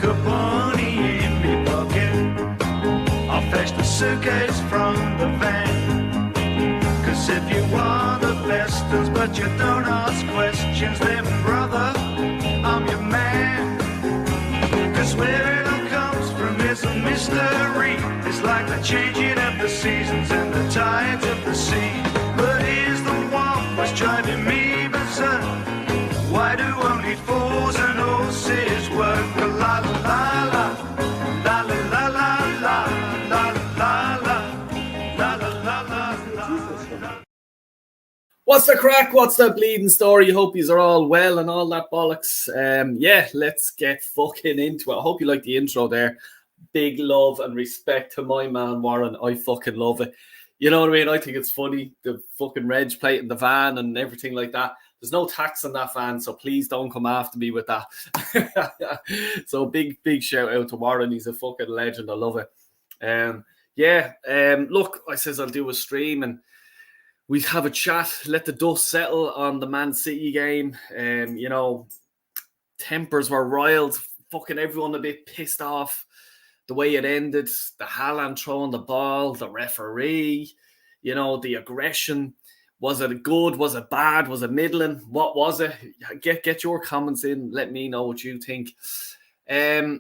a bunny in me pocket. I'll fetch the suitcase from the van. Cause if you want the best but you don't ask questions, then brother, I'm your man. Cause where it all comes from is a mystery. It's like the changing of the seasons and the tides of the sea. But here's the one what's driving me berserk. Why do only fools and horses work? La la la la, la la la la la, la la la, la la la la. What's the crack? What's the bleeding story? Hope yous are all well and all that bollocks. Yeah, let's get fucking into it. I hope you like the intro there. Big love and respect to my man Warren. I fucking love it. You know what I mean? I think it's funny, the fucking reg plate in the van and everything like that. There's no tax on that van, so please don't come after me with that. So big shout out to Warren. He's a fucking legend. I love it. Look, I says I'll do a stream and we have a chat, let the dust settle on the Man City game. You know, tempers were riled, fucking everyone a bit pissed off the way it ended, the Haaland throwing the ball, the referee, you know, the aggression. Was it good? Was it bad? Was it middling? What was it? Get your comments in. Let me know what you think. Yeah,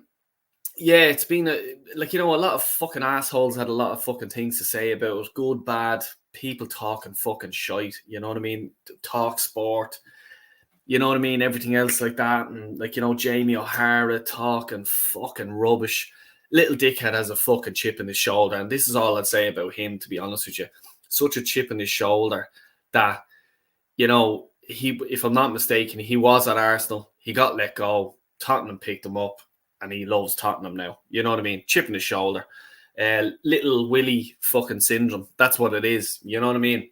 it's been a lot of fucking assholes had a lot of fucking things to say about it. Good, bad, people talking fucking shite. You know what I mean? Talk sport. You know what I mean? Everything else like that. And Jamie O'Hara talking fucking rubbish. Little dickhead has a fucking chip in his shoulder. And this is all I'd say about him, to be honest with you. Such a chip in his shoulder that, if I'm not mistaken, he was at Arsenal. He got let go. Tottenham picked him up. And he loves Tottenham now. You know what I mean? Chip in his shoulder. Little Willie fucking syndrome. That's what it is. You know what I mean?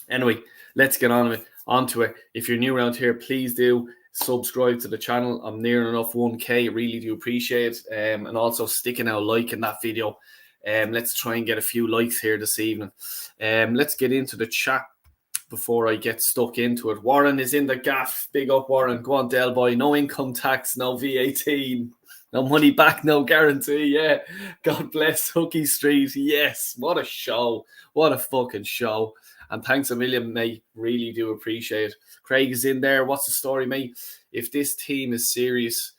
Anyway, let's get onto it. If you're new around here, please do subscribe to the channel. I'm near enough 1K. Really do appreciate it. And also sticking out liking that video. Let's try and get a few likes here this evening. Let's get into the chat before I get stuck into it. Warren is in the gaff. Big up, Warren. Go on, Del Boy. No income tax, no VAT. No money back, no guarantee. Yeah. God bless Hookie Street. Yes. What a show. What a fucking show. And thanks a million, mate. Really do appreciate it. Craig is in there. What's the story, mate? If this team is serious,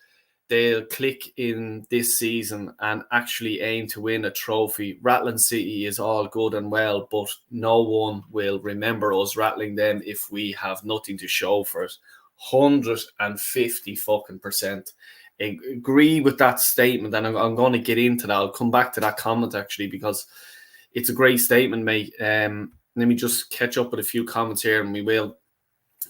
they'll click in this season and actually aim to win a trophy. Rattling City is all good and well, but no one will remember us rattling them if we have nothing to show for it. 150 fucking %. Agree with that statement, and I'm going to get into that. I'll come back to that comment actually because it's a great statement, mate. Let me just catch up with a few comments here, and we will.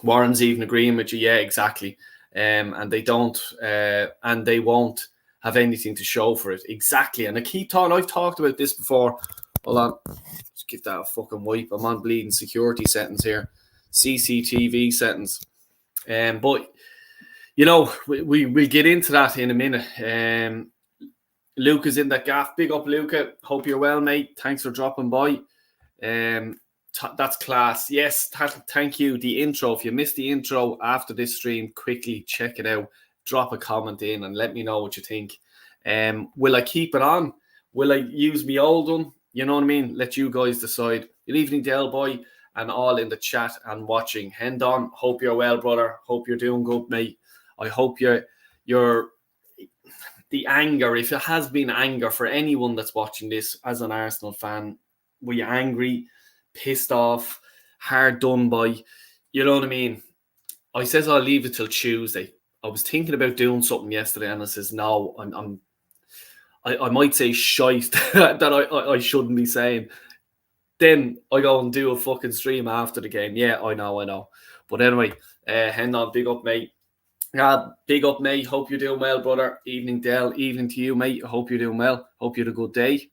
Warren's even agreeing with you. Yeah, exactly. And they don't, and they won't have anything to show for it. Exactly. And I keep talking. I've talked about this before. Hold on. Let's give that a fucking wipe. I'm on bleeding security settings here. CCTV settings. But we'll get into that in a minute. Luca's in that gaff. Big up, Luca. Hope you're well, mate. Thanks for dropping by. That's class. Yes, thank you. The intro. If you missed the intro after this stream, quickly check it out. Drop a comment in and let me know what you think. Will I keep it on? Will I use my old one? You know what I mean? Let you guys decide. Good evening, Del Boy, and all in the chat and watching. Hendon, hope you're well, brother. Hope you're doing good, mate. I hope you're the anger, if it has been anger for anyone that's watching this as an Arsenal fan, were you angry, pissed off, hard done by? You know what I mean? I says I'll leave it till Tuesday. I was thinking about doing something yesterday, and I says no. I might say shite that I shouldn't be saying. Then I go and do a fucking stream after the game. Yeah, I know. But anyway, Hendon, big up, mate. Big up, mate. Hope you're doing well, brother. Evening, Del. Evening to you, mate. I hope you're doing well. Hope you had a good day.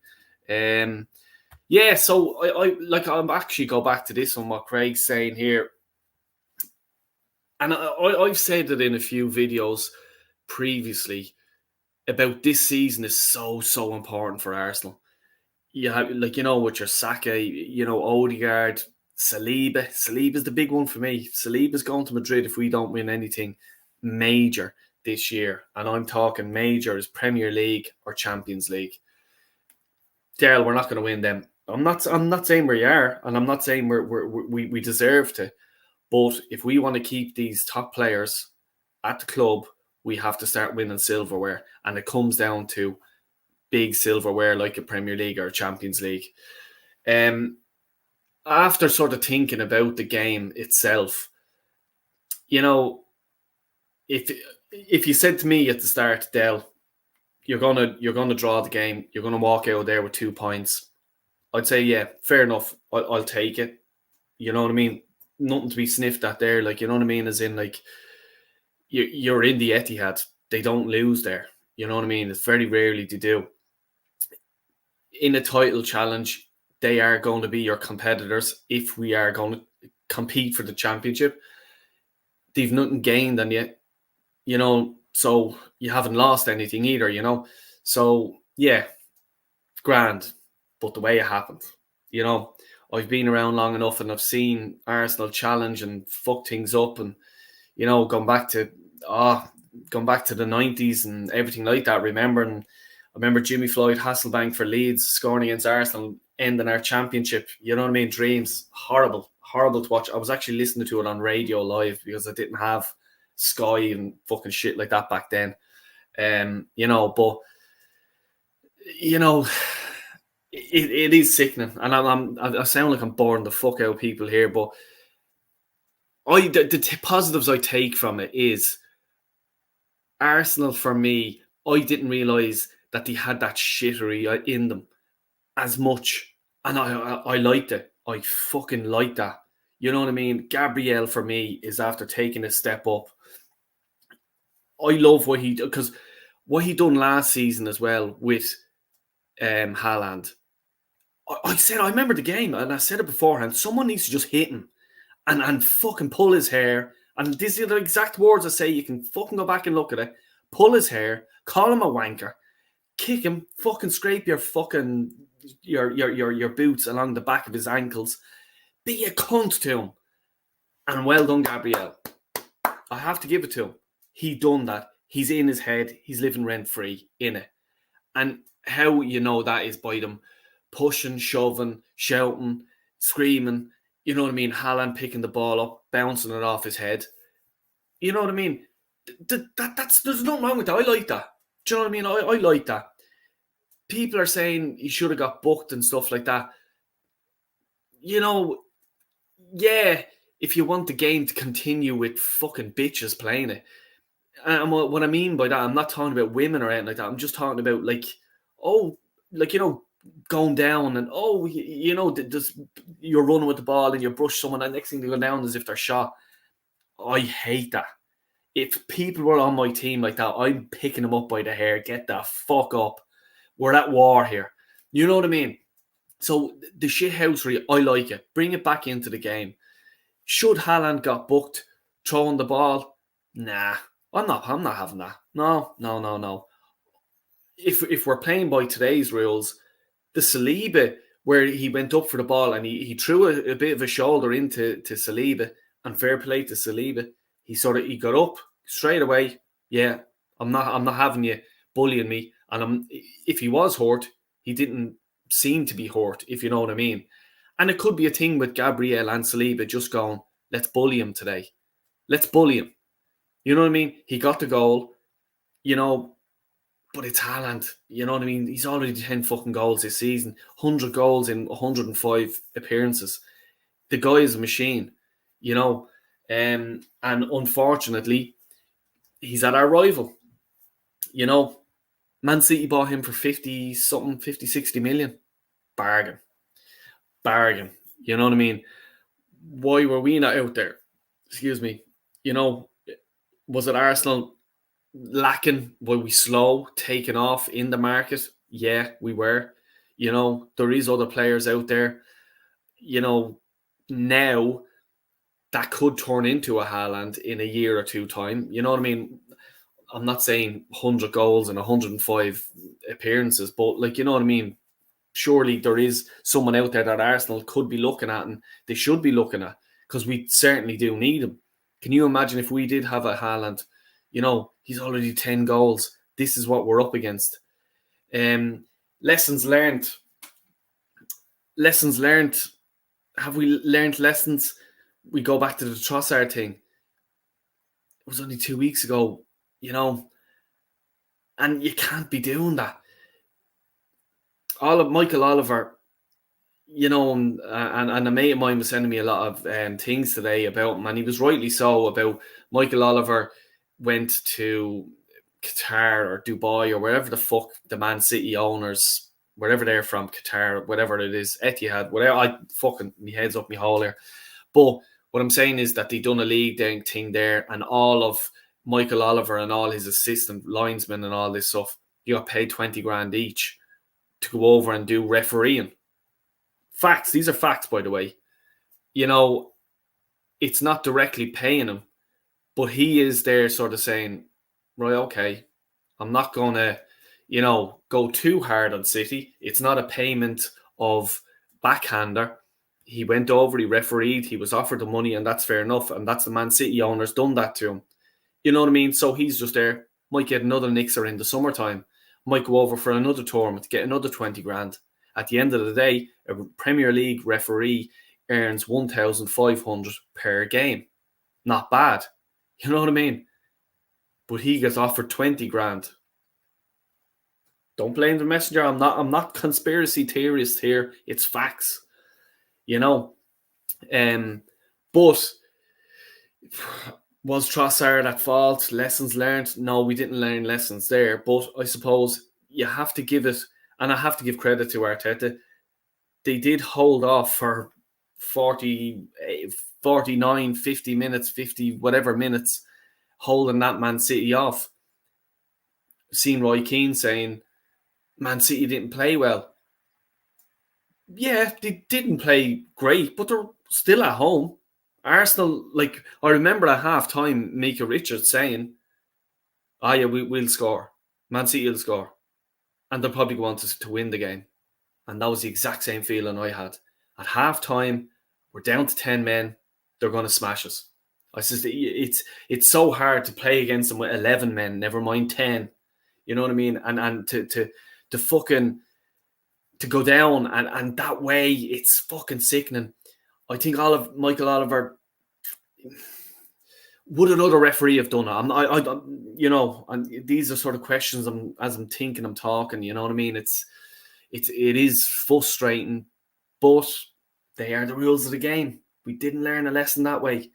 Yeah, so I'm actually go back to this one, what Craig's saying here. And I've said it in a few videos previously about this season is so important for Arsenal. You have, with your Saka, Odegaard, Saliba. Saliba's the big one for me. Saliba's going to Madrid if we don't win anything major. this year, and I'm talking majors, Premier League or Champions League. Dale, we're not going to win them. I'm not saying we are, and I'm not saying we deserve to. But if we want to keep these top players at the club, we have to start winning silverware, and it comes down to big silverware like a Premier League or a Champions League. After sort of thinking about the game itself, if you said to me at the start, Del, you're gonna draw the game, you're gonna walk out there with 2 points, I'd say, yeah, fair enough. I'll take it. You know what I mean? Nothing to be sniffed at there. Like, you know what I mean? As in, like, you're in the Etihad. They don't lose there. You know what I mean? It's very rarely they do. In a title challenge, they are going to be your competitors if we are going to compete for the championship. They've nothing gained on you, so you haven't lost anything either, So, yeah, grand. But the way it happened, I've been around long enough and I've seen Arsenal challenge and fuck things up, and going back to the 90s and everything like that. I remember Jimmy Floyd Hasselbank for Leeds scoring against Arsenal, ending our championship. You know what I mean? Dreams. Horrible to watch. I was actually listening to it on radio live because I didn't have Sky and fucking shit like that back then. But it is sickening, and I sound like I'm boring the fuck out of people here, but the positives I take from it is Arsenal. For me, I didn't realise that they had that shittery in them as much, and I liked it. I fucking liked that. You know what I mean? Gabriel, for me, is after taking a step up. I love what he done last season as well with Haaland. I remember the game, and I said it beforehand. Someone needs to just hit him and fucking pull his hair. And these are the exact words I say. You can fucking go back and look at it. Pull his hair, call him a wanker, kick him, fucking scrape your fucking your boots along the back of his ankles. Be a cunt to him. And well done, Gabriel. I have to give it to him. He done that. He's in his head. He's living rent-free in it. And how that is by them pushing, shoving, shouting, screaming. You know what I mean? Haaland picking the ball up, bouncing it off his head. You know what I mean? There's nothing wrong with that. I like that. Do you know what I mean? I like that. People are saying he should have got booked and stuff like that. Yeah, if you want the game to continue with fucking bitches playing it. And what I mean by that, I'm not talking about women or anything like that. I'm just talking about going down and you're running with the ball and you brush someone and next thing they go down as if they're shot. I hate that. If people were on my team like that, I'm picking them up by the hair. Get the fuck up. We're at war here. You know what I mean? So the shithousery, I like it. Bring it back into the game. Should Haaland got booked throwing the ball? Nah, I'm not having that. No. If we're playing by today's rules, the Saliba where he went up for the ball and he threw a bit of a shoulder into Saliba, and fair play to Saliba. He got up straight away. Yeah, I'm not having you bullying me. And if he was hurt, he didn't seem to be hurt, if you know what I mean. And it could be a thing with Gabriel and Saliba just going, let's bully him today. Let's bully him. You know what I mean? He got the goal, but it's Haaland. You know what I mean? He's already 10 fucking goals this season. 100 goals in 105 appearances. The guy is a machine, and unfortunately, he's at our rival. Man City bought him for 50, 60 million. Bargain. You know what I mean? Why were we not out there? Excuse me. Was it Arsenal lacking? Were we slow, taking off in the market? Yeah, we were. There is other players out there. Now that could turn into a Haaland in a year or two time. You know what I mean? I'm not saying 100 goals and 105 appearances, but you know what I mean? Surely there is someone out there that Arsenal could be looking at and they should be looking at, because we certainly do need him. Can you imagine if we did have a Haaland, He's already 10 goals. This is what we're up against. Lessons learned. Lessons learned. Have we learned lessons? We go back to the Trossard thing. It was only 2 weeks ago, and you can't be doing that. Michael Oliver, and a mate of mine was sending me a lot of things today about him, and he was rightly so, about Michael Oliver went to Qatar or Dubai or wherever the fuck the Man City owners, wherever they're from, Qatar, whatever it is, Etihad, whatever. My head's up my hole here. But what I'm saying is that they done a league thing there, and all of Michael Oliver and all his assistant linesmen and all this stuff, you got paid 20 grand each to go over and do refereeing. Facts. These are facts, by the way. It's not directly paying him, but he is there sort of saying, right, okay, I'm not going to, go too hard on City. It's not a payment of backhander. He went over, he refereed, he was offered the money, and that's fair enough. And that's the Man City owners done that to him. You know what I mean? So he's just there. Might get another Nixer in the summertime. Might go over for another tournament, get another 20 grand. At the end of the day, a Premier League referee earns 1,500 per game. Not bad. You know what I mean? But he gets offered 20 grand. Don't blame the messenger. I'm not conspiracy theorist here. It's facts. But was Trossard at fault? Lessons learned? No, we didn't learn lessons there. But I suppose you have to give it, and I have to give credit to Arteta. They did hold off for 40, 49, 50 minutes, 50 whatever minutes, holding that Man City off. Seen Roy Keane saying Man City didn't play well. Yeah, they didn't play great, but they're still at home. Arsenal, I remember at half-time, Micah Richards saying, yeah, we'll score. Man City will score. And they'll probably go on to win the game. And that was the exact same feeling I had. At half-time, we're down to 10 men. They're going to smash us. I said, it's so hard to play against them with 11 men, never mind 10. You know what I mean? And to fucking, to go down and that way, it's fucking sickening. I think Michael Oliver, would another referee have done it? And these are sort of questions as I'm thinking, I'm talking, you know what I mean? It is frustrating, but they are the rules of the game. We didn't learn a lesson that way,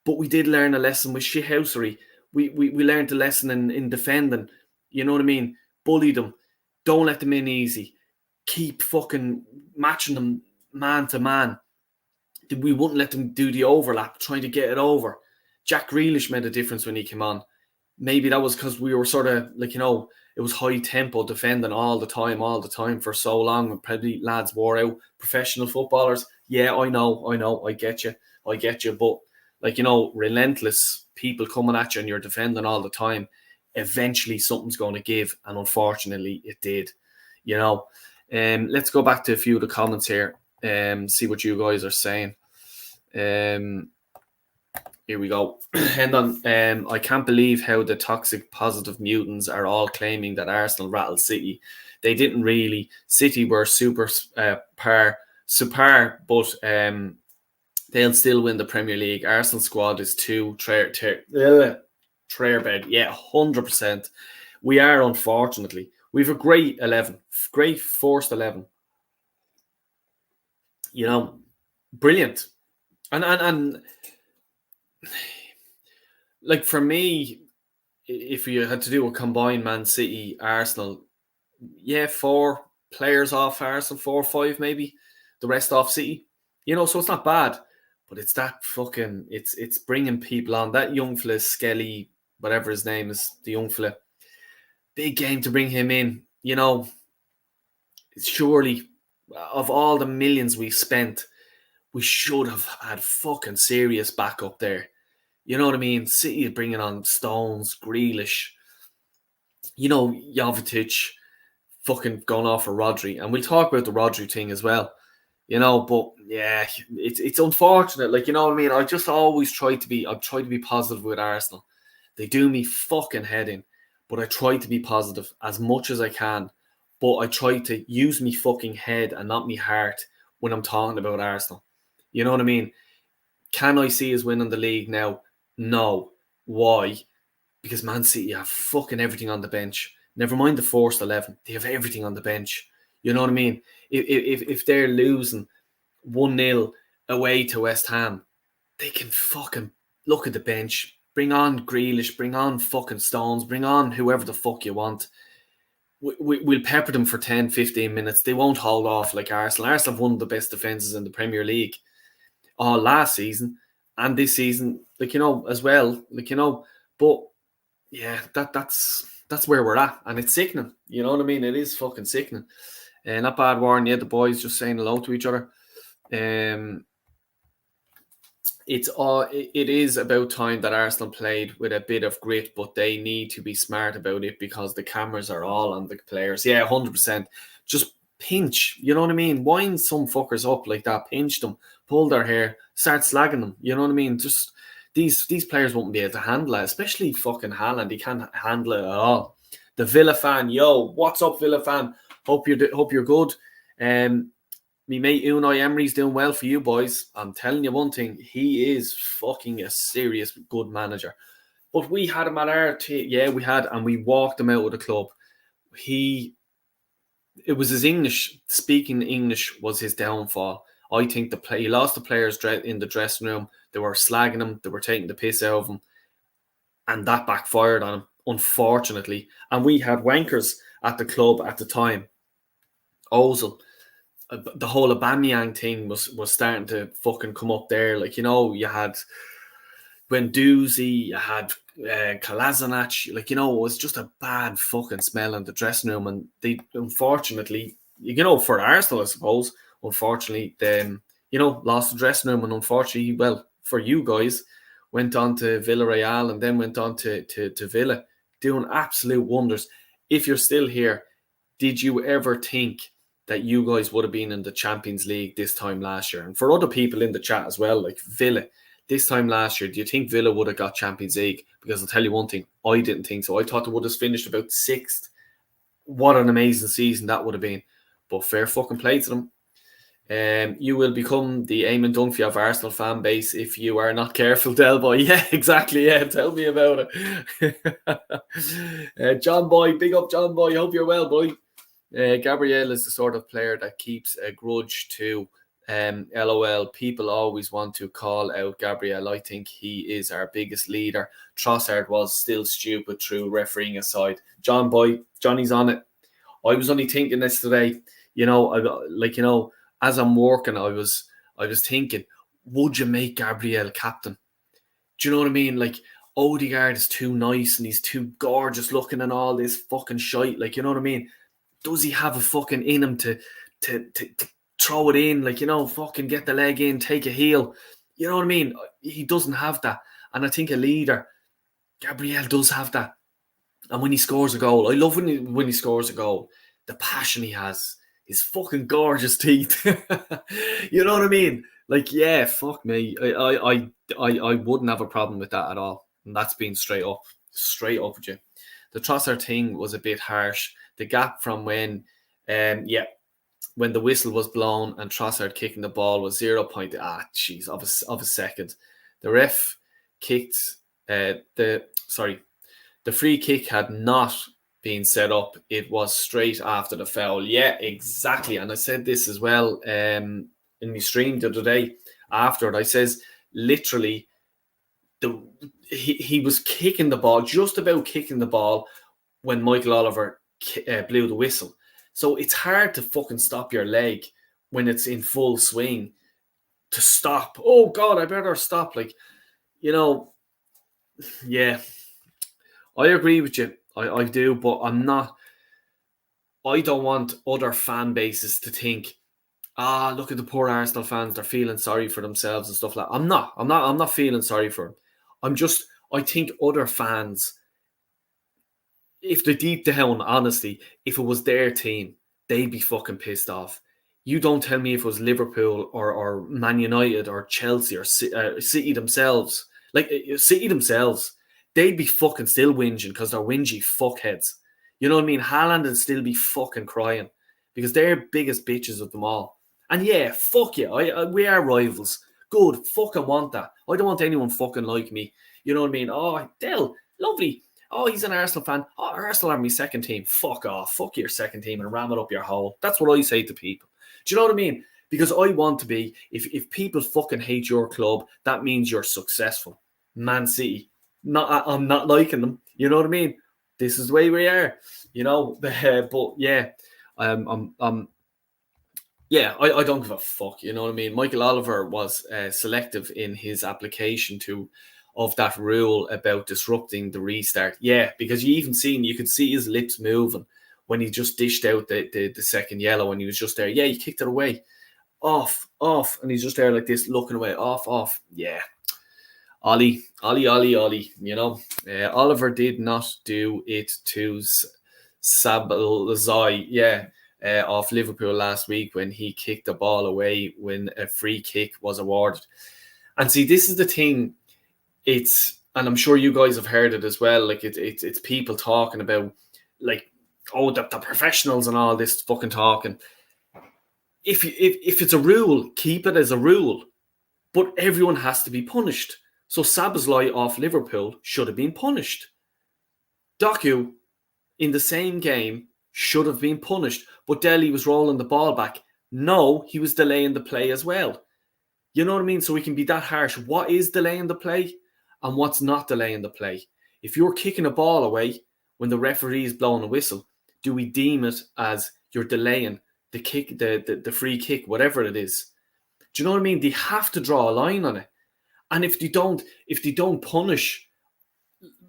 but we did learn a lesson with shithousery. We learned a lesson in defending, you know what I mean? Bully them. Don't let them in easy. Keep fucking matching them man to man. We wouldn't let them do the overlap, trying to get it over. Jack Grealish made a difference when he came on. Maybe that was because we were sort of it was high tempo defending all the time for so long. And probably lads wore out. Professional footballers, yeah, I know, I get you. But relentless people coming at you and you're defending all the time. Eventually something's going to give, and unfortunately it did. Let's go back to a few of the comments here. See what you guys are saying. Here we go. Hang on. I can't believe how the toxic positive mutants are all claiming that Arsenal rattled City. They didn't really. City were super, but they'll still win the Premier League. Arsenal squad is too bed. Yeah, 100%. We are, unfortunately. We have a great 11, great forced 11. Brilliant. And for me, if you had to do a combined Man City, Arsenal, yeah, 4 players off Arsenal, 4 or 5 maybe, the rest off City, so it's not bad, but it's that fucking, it's bringing people on. That young fella, Skelly, whatever his name is, the young fella, big game to bring him in, surely, of all the millions we spent, we should have had fucking serious backup there. You know what I mean? City is bringing on Stones, Grealish, Jovetic, fucking going off for Rodri. And we'll talk about the Rodri thing as well. But yeah, it's unfortunate. You know what I mean? I just always try to be positive with Arsenal. They do me fucking head in. But I try to be positive as much as I can. But I try to use me fucking head and not me heart when I'm talking about Arsenal. You know what I mean? Can I see us winning the league now? No. Why? Because Man City have fucking everything on the bench. Never mind the forced 11. They have everything on the bench. You know what I mean? If they're losing 1-0 away to West Ham, they can fucking look at the bench. Bring on Grealish, bring on fucking Stones, bring on whoever the fuck you want. We'll pepper them for 10, 15 minutes. They won't hold off like Arsenal. Arsenal have one of the best defences in the Premier League all last season and this season, as well. But yeah, that's where we're at. And it's sickening. You know what I mean? It is fucking sickening. Not bad, Warren. Yeah, the boys just saying hello to each other. It is about time that Arsenal played with a bit of grit, but they need to be smart about it because the cameras are all on the players. Yeah, 100%. Just pinch, you know what I mean? Wind some fuckers up like that, pinch them, pull their hair, start slagging them, you know what I mean? Just these players won't be able to handle it, especially fucking Haaland. He can't handle it at all. The Villa fan, yo, what's up, Villa fan? Hope you're good. Me mate Unai Emery's doing well for you boys. I'm telling you one thing, he is fucking a serious good manager. But we had him at our team. Yeah, we had, and we walked him out of the club. It was his English, speaking English was his downfall. I think he lost the players in the dressing room. They were slagging him. They were taking the piss out of him. And that backfired on him, unfortunately. And we had wankers at the club at the time. Ozil. The whole Aubameyang thing was starting to fucking come up there. You had Guendouzi, you had Kolasinac. It was just a bad fucking smell in the dressing room. And they, unfortunately, for Arsenal, I suppose, unfortunately, then, lost the dressing room. And unfortunately, well, for you guys, went on to Villarreal and then went on to Villa, doing absolute wonders. If you're still here, did you ever think that you guys would have been in the Champions League this time last year? And for other people in the chat as well, like Villa, this time last year, do you think Villa would have got Champions League? Because I'll tell you one thing, I didn't think so. I thought they would have finished about 6th. What an amazing season that would have been. But fair fucking play to them. You will become the Eamon Dunphy of Arsenal fan base if you are not careful, Del Boy. Yeah, exactly. Yeah, tell me about it. John Boy, big up John Boy. Hope you're well, boy. Gabriel is the sort of player that keeps a grudge to LOL. People always want to call out Gabriel. I think he is our biggest leader. Trossard was still stupid through refereeing aside. John Boy, Johnny's on it. I was only thinking this today, as I'm working, I was thinking, would you make Gabriel captain? Do you know what I mean? Odegaard is too nice and he's too gorgeous looking and all this fucking shite. You know what I mean? Does he have a fucking in him to throw it in? Fucking get the leg in, take a heel. You know what I mean? He doesn't have that. And I think a leader, Gabriel, does have that. And when he scores a goal, I love when he scores a goal, the passion he has, his fucking gorgeous teeth. You know what I mean? Yeah, fuck me. I wouldn't have a problem with that at all. And that's being straight up with you. The Trossard thing was a bit harsh. The gap from when the whistle was blown and Trossard kicking the ball was 0. Of a second. The ref kicked the free kick had not been set up. It was straight after the foul. Yeah, exactly. And I said this as well in my stream the other day after it. I says literally he was kicking the ball, just about kicking the ball when Michael Oliver blew the whistle. So it's hard to fucking stop your leg when it's in full swing to stop. Oh God, I better stop. Yeah, I agree with you. I do, but I don't want other fan bases to think, look at the poor Arsenal fans, they're feeling sorry for themselves and stuff like that. I'm not feeling sorry for them. I think other fans, if they're deep down, honestly, if it was their team, they'd be fucking pissed off. You don't tell me if it was Liverpool or Man United or Chelsea or City themselves. City themselves, they'd be fucking still whinging because they're whingy fuckheads. You know what I mean? Haaland would still be fucking crying because they're biggest bitches of them all. And yeah, fuck you. We are rivals. Good. Fucking want that. I don't want anyone fucking like me. You know what I mean? Oh, Dell, lovely. Oh, he's an Arsenal fan. Oh, Arsenal are my second team. Fuck off. Fuck your second team and ram it up your hole. That's what I say to people. Do you know what I mean? Because I want to be, if people fucking hate your club, that means you're successful. Man City. I'm not liking them. You know what I mean? This is the way we are. You know, but yeah, yeah, I don't give a fuck. You know what I mean? Michael Oliver was selective in his application of that rule about disrupting the restart. Yeah, because you could see his lips moving when he just dished out the second yellow, and he was just there. Yeah, he kicked it away. Off, and he's just there like this, looking away. Off. Yeah. Ollie. You know, Oliver did not do it to Szoboszlai. Yeah. Off Liverpool last week when he kicked the ball away when a free kick was awarded. And see, this is the thing. And I'm sure you guys have heard it as well. Like it's people talking about, like, oh, the professionals and all this fucking talking. If it's a rule, keep it as a rule. But everyone has to be punished. So Szoboszlai off Liverpool should have been punished. Doku in the same game should have been punished. But Dele was rolling the ball back. No, he was delaying the play as well. You know what I mean? So we can be that harsh. What is delaying the play and what's not delaying the play? If you're kicking a ball away when the referee is blowing a whistle, do we deem it as you're delaying the kick, the free kick, whatever it is? Do you know what I mean? They have to draw a line on it. And if they don't punish,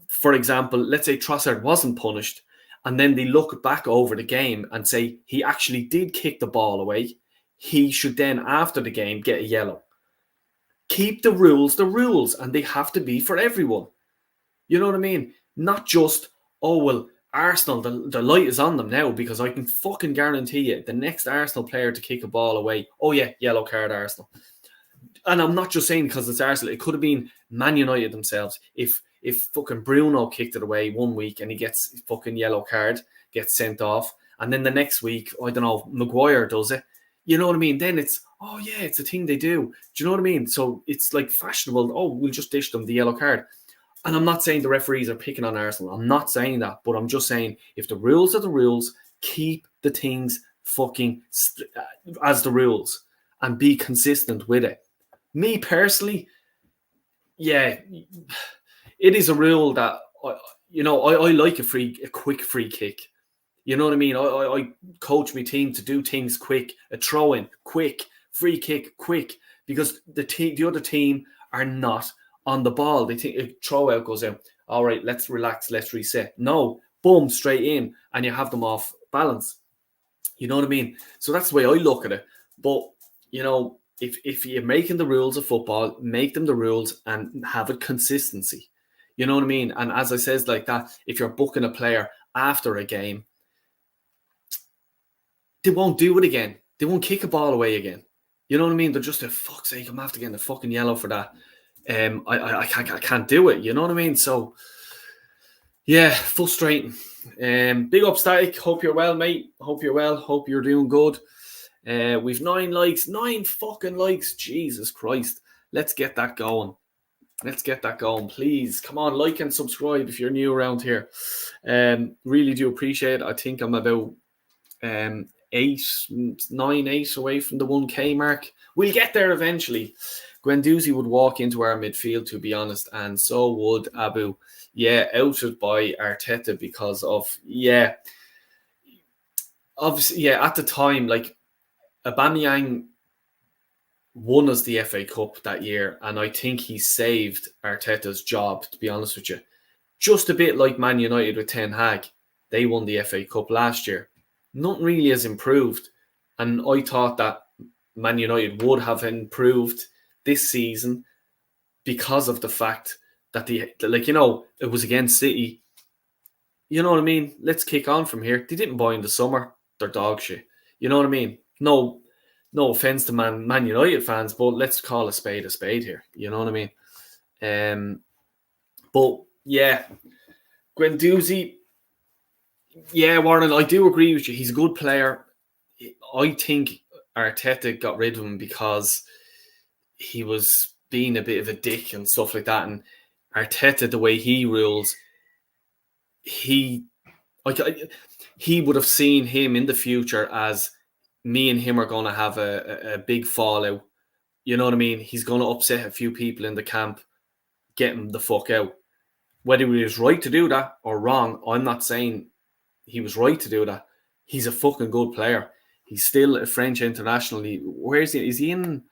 for example, let's say Trossard wasn't punished, and then they look back over the game and say he actually did kick the ball away, he should then, after the game, get a yellow. Keep the rules, and they have to be for everyone. You know what I mean? Not just, oh, well, Arsenal, the light is on them now, because I can fucking guarantee you the next Arsenal player to kick a ball away, oh yeah, yellow card Arsenal. And I'm not just saying because it's Arsenal. It could have been Man United themselves. If fucking Bruno kicked it away one week and he gets fucking yellow card, gets sent off, and then the next week, I don't know, Maguire does it. You know what I mean? Then it's, oh yeah, it's a thing they do. Do you know what I mean? So it's like fashionable. Oh, we'll just dish them the yellow card. And I'm not saying the referees are picking on Arsenal. I'm not saying that. But I'm just saying, if the rules are the rules, keep the things fucking as the rules and be consistent with it. Me personally, yeah, it is a rule that, I like a quick free kick. You know what I mean? I coach my team to do things quick, a throw in, quick, free kick, quick, because the other team are not on the ball. They think a throw out goes out. All right, let's relax, let's reset. No, boom, straight in, and you have them off balance. You know what I mean? So that's the way I look at it. But, if you're making the rules of football, make them the rules and have a consistency. You know what I mean? And as I says like that, if you're booking a player after a game, they won't do it again. They won't kick a ball away again. You know what I mean? They're just, fuck's sake, I'm after getting the fucking yellow for that. I can't do it. You know what I mean? So, yeah, frustrating. Big up, Static. Hope you're well, mate. Hope you're well. Hope you're doing good. We've 9 fucking likes. Jesus Christ. Let's get that going. Please. Come on, like and subscribe if you're new around here. Really do appreciate it. I think I'm about 8 away from the 1K mark. We'll get there eventually. Guendouzi would walk into our midfield, to be honest, and so would Abu. Yeah, outed by Arteta because of, obviously, at the time, like, Aubameyang won us the FA Cup that year, and I think he saved Arteta's job, to be honest with you. Just a bit like Man United with Ten Hag. They won the FA Cup last year. Nothing really has improved, and I thought that Man United would have improved this season because of the fact that it was against City. You know what I mean? Let's kick on from here. They didn't buy in the summer. They're dog shit. You know what I mean? No offense to Man United fans, but let's call a spade here. You know what I mean? But Yeah. Guendouzi, yeah, Warren, I do agree with you. He's a good player. I think Arteta got rid of him because he was being a bit of a dick and stuff like that. And Arteta, the way he rules, he would have seen him in the future as me and him are going to have a big fallout. You know what I mean? He's going to upset a few people in the camp, get him the fuck out. Whether he was right to do that or wrong, I'm not saying he was right to do that. He's a fucking good player. He's still a French international. Where is he? Is he in?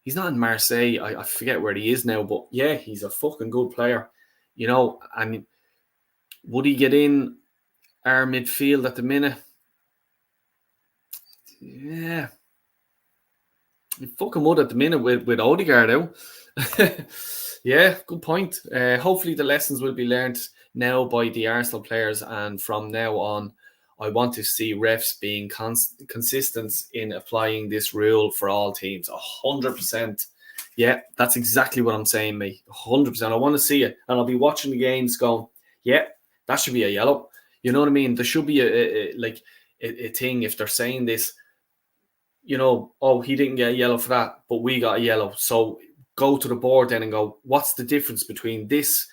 He's not in Marseille. I forget where he is now, but yeah, he's a fucking good player. You know, and would he get in our midfield at the minute? Yeah. He fucking would at the minute with Odegaard out. Yeah, good point. Hopefully the lessons will be learned now by the Arsenal players, and from now on, I want to see refs being consistent in applying this rule for all teams. 100%. Yeah, that's exactly what I'm saying, mate. 100%. I want to see it, and I'll be watching the games going, yeah, that should be a yellow. You know what I mean? There should be a thing if they're saying this, you know, oh, he didn't get a yellow for that, but we got a yellow. So go to the board then and go, what's the difference between this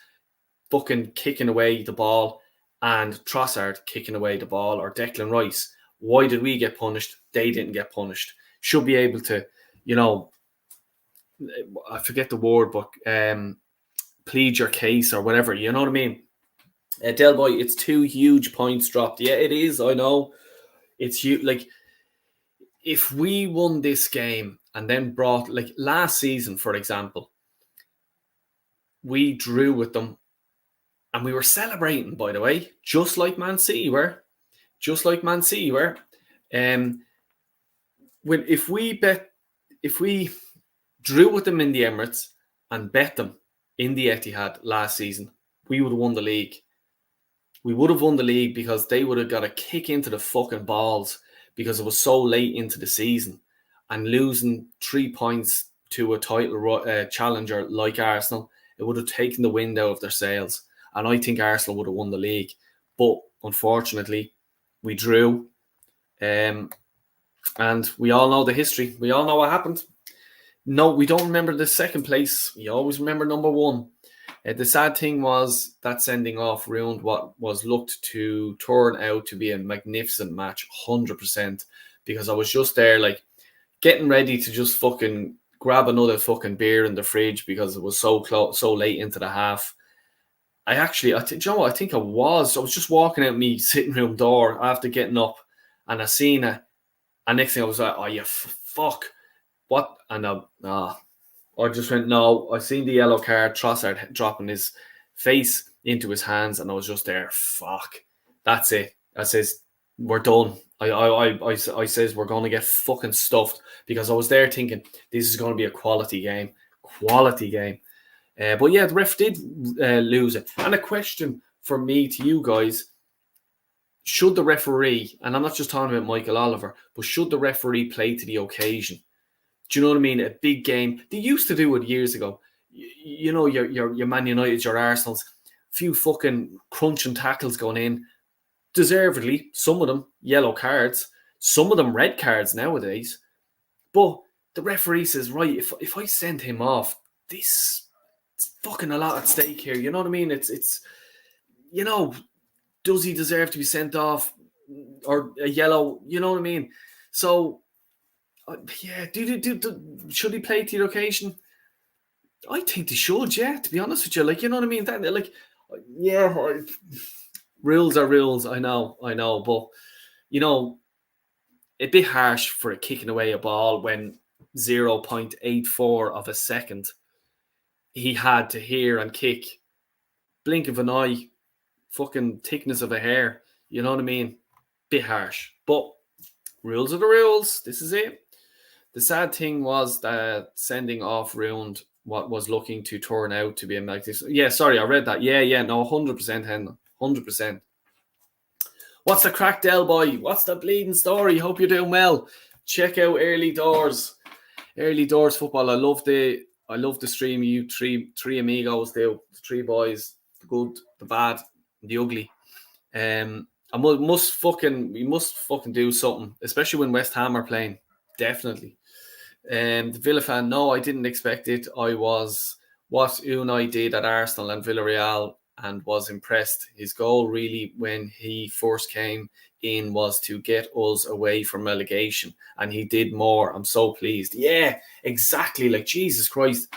fucking kicking away the ball and Trossard kicking away the ball, or Declan Rice? Why did we get punished? They didn't get punished. Should be able to, you know, I forget the word, but plead your case or whatever. You know what I mean? Del Boy, it's 2 huge points dropped. Yeah, it is. I know. It's huge. Like, if we won this game and then brought, like last season, for example, we drew with them and we were celebrating, by the way, just like Man City were. Just like Man City were. If we drew with them in the Emirates and bet them in the Etihad last season, we would have won the league. We would have won the league because they would have got a kick into the fucking balls because it was so late into the season, and losing 3 points to a title challenger like Arsenal, it would have taken the wind out of their sails. And I think Arsenal would have won the league. But unfortunately, we drew. And we all know the history. We all know what happened. No, we don't remember the second place. We always remember number 1. The sad thing was that sending off ruined what was looked to turn out to be a magnificent match, 100%, because I was just there, like, getting ready to just fucking grab another fucking beer in the fridge because it was so late into the half. I think I was just walking out my sitting room door after getting up, and I seen it, and next thing I was like, oh, you fuck, what? And I just went, no. I seen the yellow card, Trossard dropping his face into his hands, and I was just there, fuck, that's it. I says, we're done. I says, we're going to get fucking stuffed, because I was there thinking, this is going to be a quality game. But yeah, the ref did lose it. And a question for me to you guys, should the referee, and I'm not just talking about Michael Oliver, but should the referee play to the occasion? Do you know what I mean? A big game. They used to do it years ago. You know, your Man United, your Arsenals, few fucking crunching tackles going in. Deservedly, some of them yellow cards, some of them red cards nowadays. But the referee says, right, if I send him off, it's fucking a lot at stake here. You know what I mean? It's you know, does he deserve to be sent off or a yellow? You know what I mean? So yeah, should he play to the occasion? I think they should, yeah, to be honest with you. Like, you know what I mean? That, like, yeah, rules are rules, I know, but, you know, a bit harsh for a kicking away a ball when 0.84 of a second he had to hear and kick. Blink of an eye, fucking thickness of a hair, you know what I mean? Bit harsh, but rules are the rules. This is it. The sad thing was that sending off ruined what was looking to turn out to be a magnificent. Yeah, sorry, I read that. Yeah, no, 100%, Hen, 100%. What's the crack, Del Boy? What's the bleeding story? Hope you're doing well. Check out Early Doors Football. I love the stream you three amigos do, the 3 boys. the good, the bad, the ugly. We must fucking do something, especially when West Ham are playing. Definitely. The Villa fan, no, I didn't expect it. I was what Unai did at Arsenal and Villarreal and was impressed. His goal really when he first came in was to get us away from relegation, and he did more. I'm so pleased. Yeah, exactly. Like, Jesus Christ.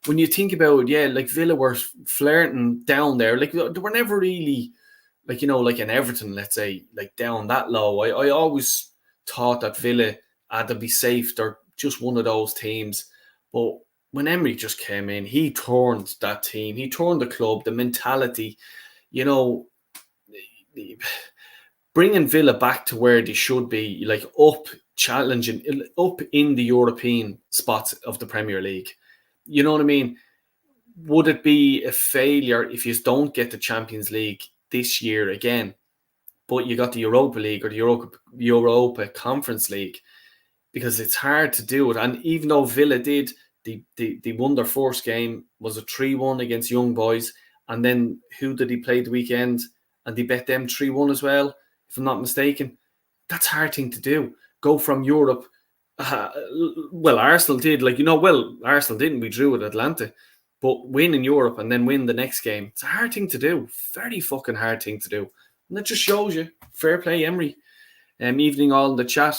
When you think about it, yeah, like Villa were flirting down there. Like, they were never really, like, you know, like an Everton, let's say, like down that low. I always thought that Villa had to be safe. They're just one of those teams. But when Emery just came in, he turned that team. He turned the club, the mentality, you know, bringing Villa back to where they should be, like up, challenging, up in the European spots of the Premier League. You know what I mean? Would it be a failure if you don't get the Champions League this year again, but you got the Europa League or the Europa Conference League? Because it's hard to do it. And even though Villa did, they won their first game, was a 3-1 against Young Boys. And then who did he play the weekend? And they bet them 3-1 as well, if I'm not mistaken. That's a hard thing to do. Go from Europe. Well, Arsenal did. Arsenal didn't. We drew with Atlanta. But win in Europe and then win the next game. It's a hard thing to do. Very fucking hard thing to do. And that just shows you. Fair play, Emery. Evening all in the chat.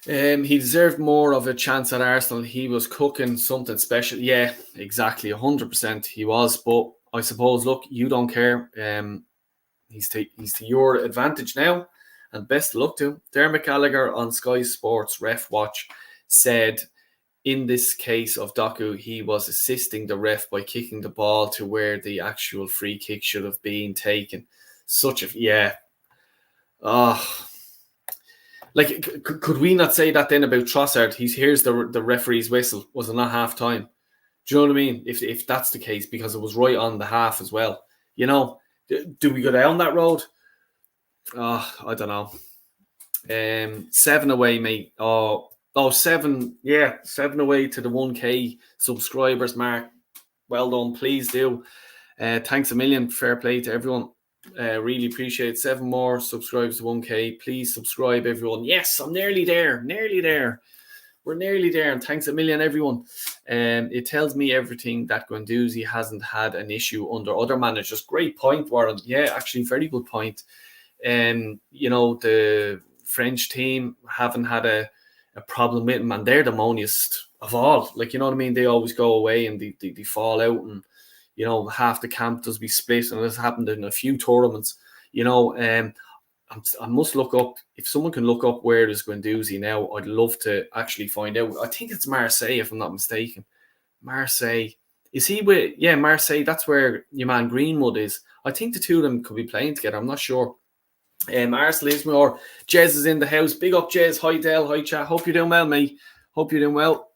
He deserved more of a chance at Arsenal. He was cooking something special. Yeah, exactly. 100% he was. But I suppose, look, you don't care. He's to your advantage now. And best of luck to him. Dermot Gallagher on Sky Sports Ref Watch said, in this case of Doku, he was assisting the ref by kicking the ball to where the actual free kick should have been taken. Like, could we not say that then about Trossard? Here's the referee's whistle. Was it not half time? Do you know what I mean? If that's the case, because it was right on the half as well. You know, do we go down that road? I don't know. 7 away, mate. 7. Yeah, 7 away to the 1K subscribers mark. Well done. Please do. Thanks a million. Fair play to everyone. Really appreciate it. 7 more subscribers to 1K. Please subscribe, everyone. Yes, I'm nearly there. We're nearly there. And thanks a million, everyone. It tells me everything that Guendouzi hasn't had an issue under other managers. Great point, Warren. Yeah, actually, very good point. You know, the French team haven't had a problem with him, and they're the moniest of all. Like, you know what I mean? They always go away and they fall out, and you know, half the camp does be split, and this happened in a few tournaments. You know, I must look up, if someone can look up where is Guendouzi now. I'd love to actually find out. I think it's Marseille, if I'm not mistaken. Marseille. Is he with? Yeah, Marseille. That's where your man Greenwood is. I think the two of them could be playing together. I'm not sure. Arsenal Lismore. Jez is in the house. Big up, Jez. Hi, Del. Hi, chat. Hope you're doing well, mate. Hope you're doing well.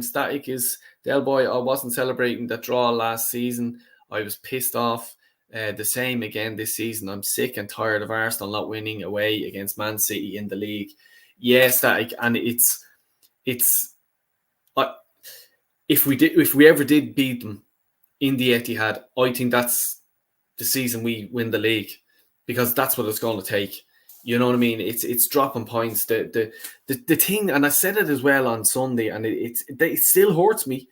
Static is Del Boy. I wasn't celebrating that draw last season. I was pissed off. The same again this season. I'm sick and tired of Arsenal not winning away against Man City in the league. Yes, Static, and it's. If we ever did beat them in the Etihad, I think that's the season we win the league, because that's what it's going to take. You know what I mean? It's dropping points. The thing, and I said it as well on Sunday, and it still hurts me,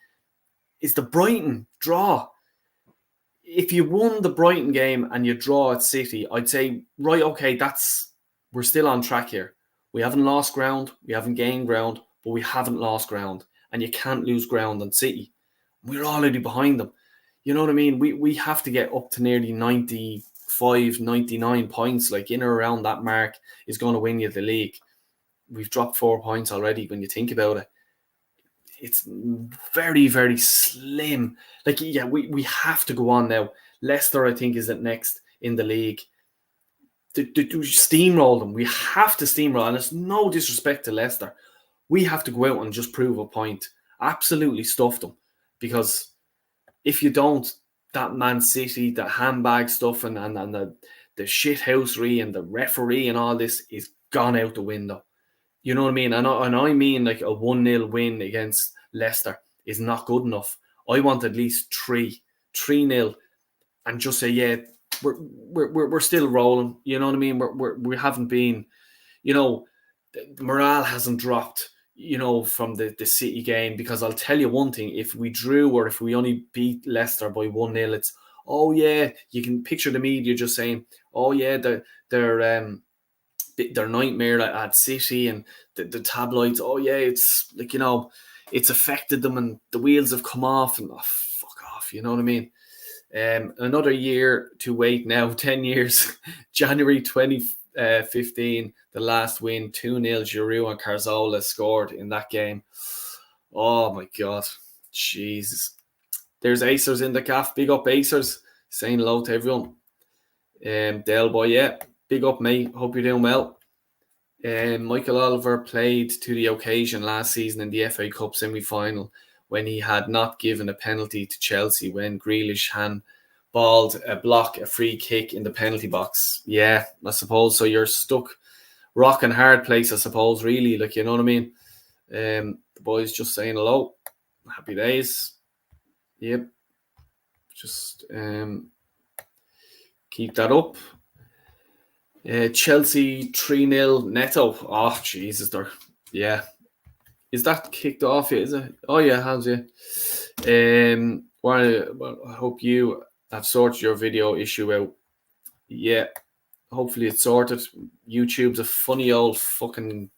is the Brighton draw. If you won the Brighton game and you draw at City, I'd say, right, okay, we're still on track here. We haven't lost ground, we haven't gained ground, but we haven't lost ground. And you can't lose ground on City. We're already behind them. You know what I mean? We have to get up to nearly 95, 99 points, like in or around that mark is going to win you the league. We've dropped 4 points already when you think about it. It's very, very slim. Like, yeah, we have to go on now. Leicester, I think, is at next in the league. To steamroll them. We have to steamroll. And it's no disrespect to Leicester. We have to go out and just prove a point. Absolutely stuff them. Because if you don't, that Man City, the handbag stuff and the shithousery and the referee and all this is gone out the window. You know what I mean? And I mean like a 1-0 win against Leicester. is not good enough. I want at least 3-0, and just say, yeah, we're still rolling. You know what I mean? We haven't been, you know, the morale hasn't dropped, you know, from the City game. Because I'll tell you one thing: if we drew or if we only beat Leicester by 1-0, it's, oh yeah, you can picture the media just saying, oh yeah, they're nightmare at City, and the tabloids, oh yeah, it's like, you know, it's affected them and the wheels have come off, and oh, fuck off, you know what I mean? Another year to wait now, 10 years. January 2015, the last win, 2-0. Giroud and Cazorla scored in that game. Oh my God, Jesus. There's Acers in the gaff. Big up Acers. Saying hello to everyone. Del Boy, yeah. Big up, mate. Hope you're doing well. Michael Oliver played to the occasion last season in the FA Cup semi-final when he had not given a penalty to Chelsea when Grealish handballed a block, a free kick in the penalty box. Yeah, I suppose. So you're stuck rock and hard place, I suppose, really. Like, you know what I mean? The boys just saying hello. Happy days. Yep. Just keep that up. Chelsea 3-0 Neto. Oh, Jesus. Yeah. Is that kicked off yet? Is it? Oh, yeah, it has, yeah. Well, I hope you have sorted your video issue out. Yeah. Hopefully it's sorted. YouTube's a funny old fucking...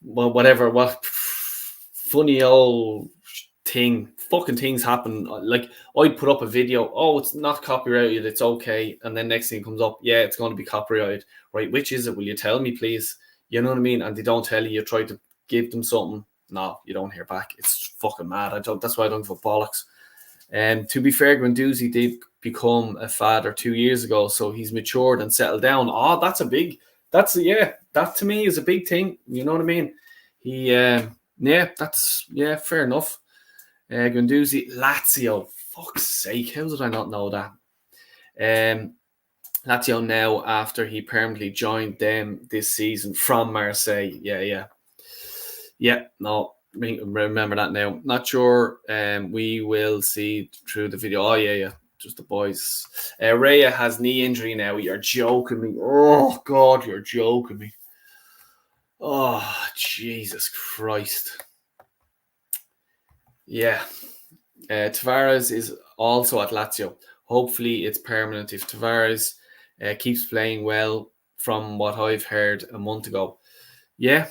Well, whatever. What funny old thing. Fucking things happen. Like, I'd put up a video. Oh, it's not copyrighted. It's okay. And then next thing comes up. Yeah, it's going to be copyrighted. Right, which is it? Will you tell me, please? You know what I mean? And they don't tell you. You try to give them something. No, you don't hear back. It's fucking mad. That's why I don't give a bollocks. To be fair, Guendouzi did become a father 2 years ago, so he's matured and settled down. Oh, that to me is a big thing. You know what I mean? Fair enough. Guendouzi, Lazio. Fuck's sake, how did I not know that? Lazio now, after he permanently joined them this season from Marseille. No, remember that now. Not sure. We will see through the video. Oh, yeah. Just the boys. Raya has knee injury now. You're joking me. Oh, God, you're joking me. Oh, Jesus Christ. Yeah. Tavares is also at Lazio. Hopefully it's permanent if Tavares keeps playing well from what I've heard a month ago. Yeah,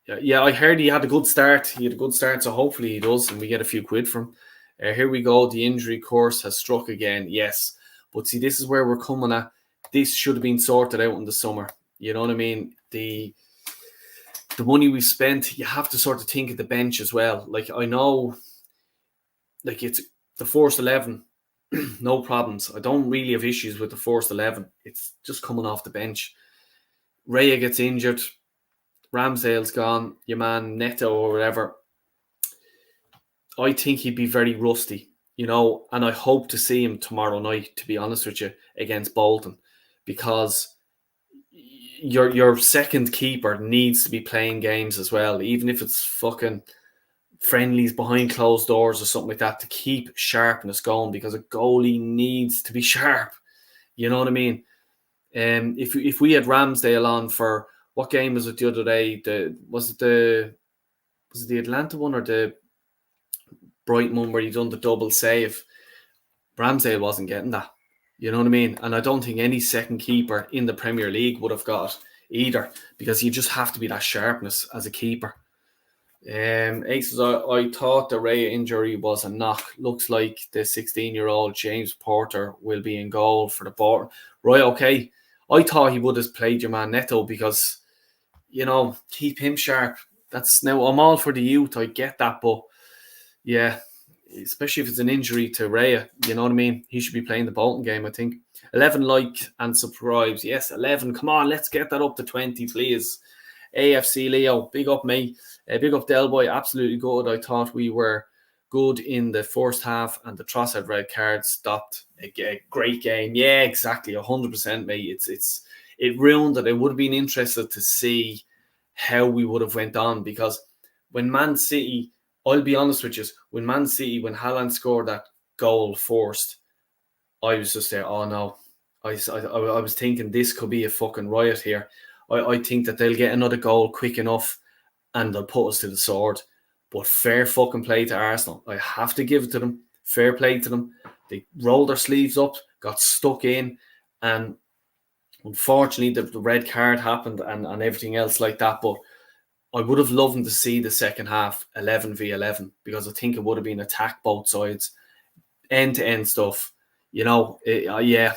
I heard he had a good start. So hopefully he does, and we get a few quid from him. Here we go. The injury course has struck again. Yes, but see, this is where we're coming at. This should have been sorted out in the summer. You know what I mean? The money we spent, you have to sort of think of the bench as well. Like, I know, like, it's the first 11. No problems. I don't really have issues with the first 11. It's just coming off the bench. Raya gets injured. Ramsdale's gone. Your man Neto or whatever. I think he'd be very rusty, you know, and I hope to see him tomorrow night, to be honest with you, against Bolton, because your second keeper needs to be playing games as well, even if it's fucking friendlies behind closed doors or something like that, to keep sharpness going, because a goalie needs to be sharp. You know what I mean? If we had Ramsdale on for, what game was it the other day? Was it the Atlanta one or the Brighton one where he done the double save? Ramsdale wasn't getting that. You know what I mean? And I don't think any second keeper in the Premier League would have got either, because you just have to be that sharpness as a keeper. Aces, I thought the Raya injury was a knock. Looks like the 16-year-old James Porter will be in goal for the board. Right, okay. I thought he would have played your man Neto, because, you know, keep him sharp. That's now, I'm all for the youth. I get that, but yeah, especially if it's an injury to Raya, you know what I mean? He should be playing the Bolton game, I think. 11 like and subscribes. Yes, 11. Come on, let's get that up to 20, please. AFC Leo, big up me. Big up Del Boy, absolutely good. I thought we were good in the first half, and the Trossard red card stopped a great game. Yeah, exactly, 100%, mate. It ruined it. I would have been interested to see how we would have went on, because when Man City I'll be honest with you, when Man City, when Haaland scored that goal first, I was just there, oh no. I was thinking this could be a fucking riot here. I think that they'll get another goal quick enough and they'll put us to the sword. But fair fucking play to Arsenal. I have to give it to them. Fair play to them. They rolled their sleeves up, got stuck in, and unfortunately the red card happened and everything else like that. But I would have loved to see the second half 11v11 because I think it would have been attack both sides, end-to-end stuff. Yeah,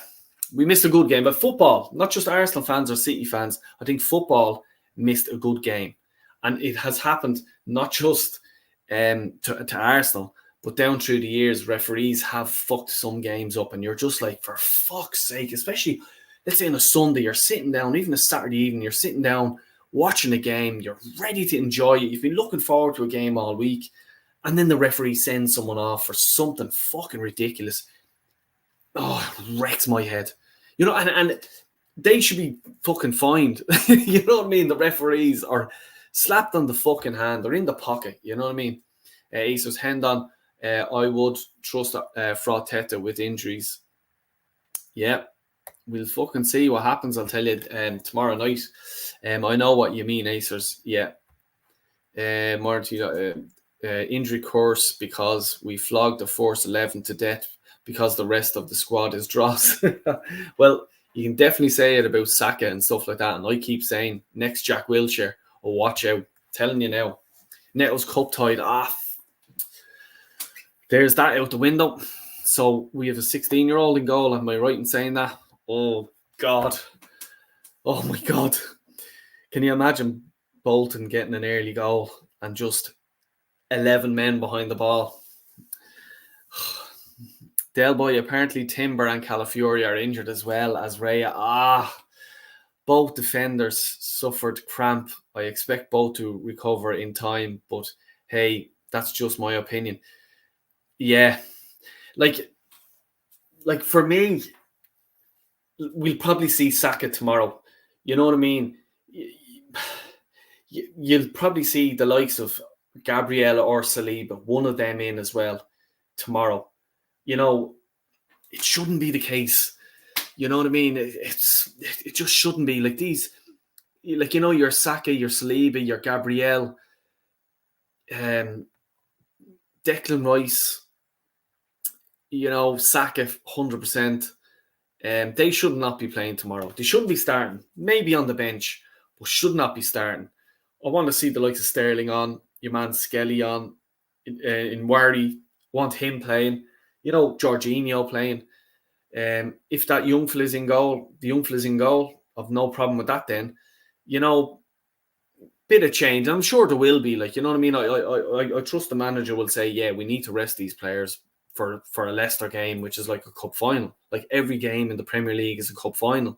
we missed a good game. But football, not just Arsenal fans or City fans, I think football missed a good game. And it has happened not just to Arsenal, but down through the years, referees have fucked some games up. And you're just like, for fuck's sake, especially, let's say on a Sunday, you're sitting down, even a Saturday evening, you're sitting down watching a game, you're ready to enjoy it. You've been looking forward to a game all week. And then the referee sends someone off for something fucking ridiculous. Oh, it wrecks my head. And they should be fucking fined. You know what I mean? The referees are slapped on the fucking hand. They're in the pocket. You know what I mean? He says, Hendon, I would trust Frotetta with injuries. Yeah, we'll fucking see what happens. I'll tell you tomorrow night. I know what you mean, Acers. Yeah. Martin, injury course because we flogged the first 11 to death because the rest of the squad is dross. Well, you can definitely say it about Saka and stuff like that. And I keep saying, next Jack Wilshere, oh, watch out. I'm telling you now. Neto's cup tied. There's that out the window. So we have a 16-year-old in goal. Am I right in saying that? Oh, God. Oh, my God. Can you imagine Bolton getting an early goal and just 11 men behind the ball? Del Boy, apparently Timber and Calafiori are injured as well as Raya. Both defenders suffered cramp. I expect both to recover in time, but hey, that's just my opinion. Yeah, like for me, we'll probably see Saka tomorrow. You know what I mean? You'll probably see the likes of Gabriel or Saliba, one of them in as well tomorrow. It shouldn't be the case. You know what I mean? It just shouldn't be like these. Your Saka, your Saliba, your Gabriel, Declan Rice. Saka 100%. They should not be playing tomorrow. They shouldn't be starting. Maybe on the bench, but should not be starting. I want to see the likes of Sterling on, your man Skelly on, in Wardy. Want him playing. Jorginho playing. If that young fella's in goal, the young fella's in goal. I've no problem with that then. Bit of change. I'm sure there will be. You know what I mean? I trust the manager will say, yeah, we need to rest these players for a Leicester game, which is like a cup final. Like every game in the Premier League is a cup final.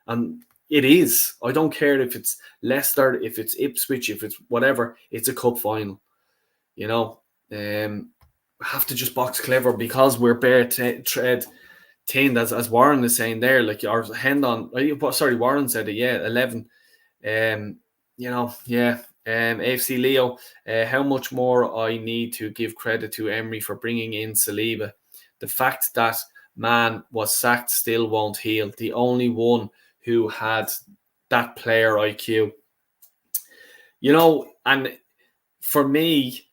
And it is. I don't care if it's Leicester, if it's Ipswich, if it's whatever. It's a cup final. Have to just box clever because we're bare tread tamed, as Warren is saying there. Our hand on. Sorry, Warren said it. Yeah, 11. AFC Leo. How much more I need to give credit to Emery for bringing in Saliba. The fact that man was sacked still won't heal. The only one who had that player IQ. And for me,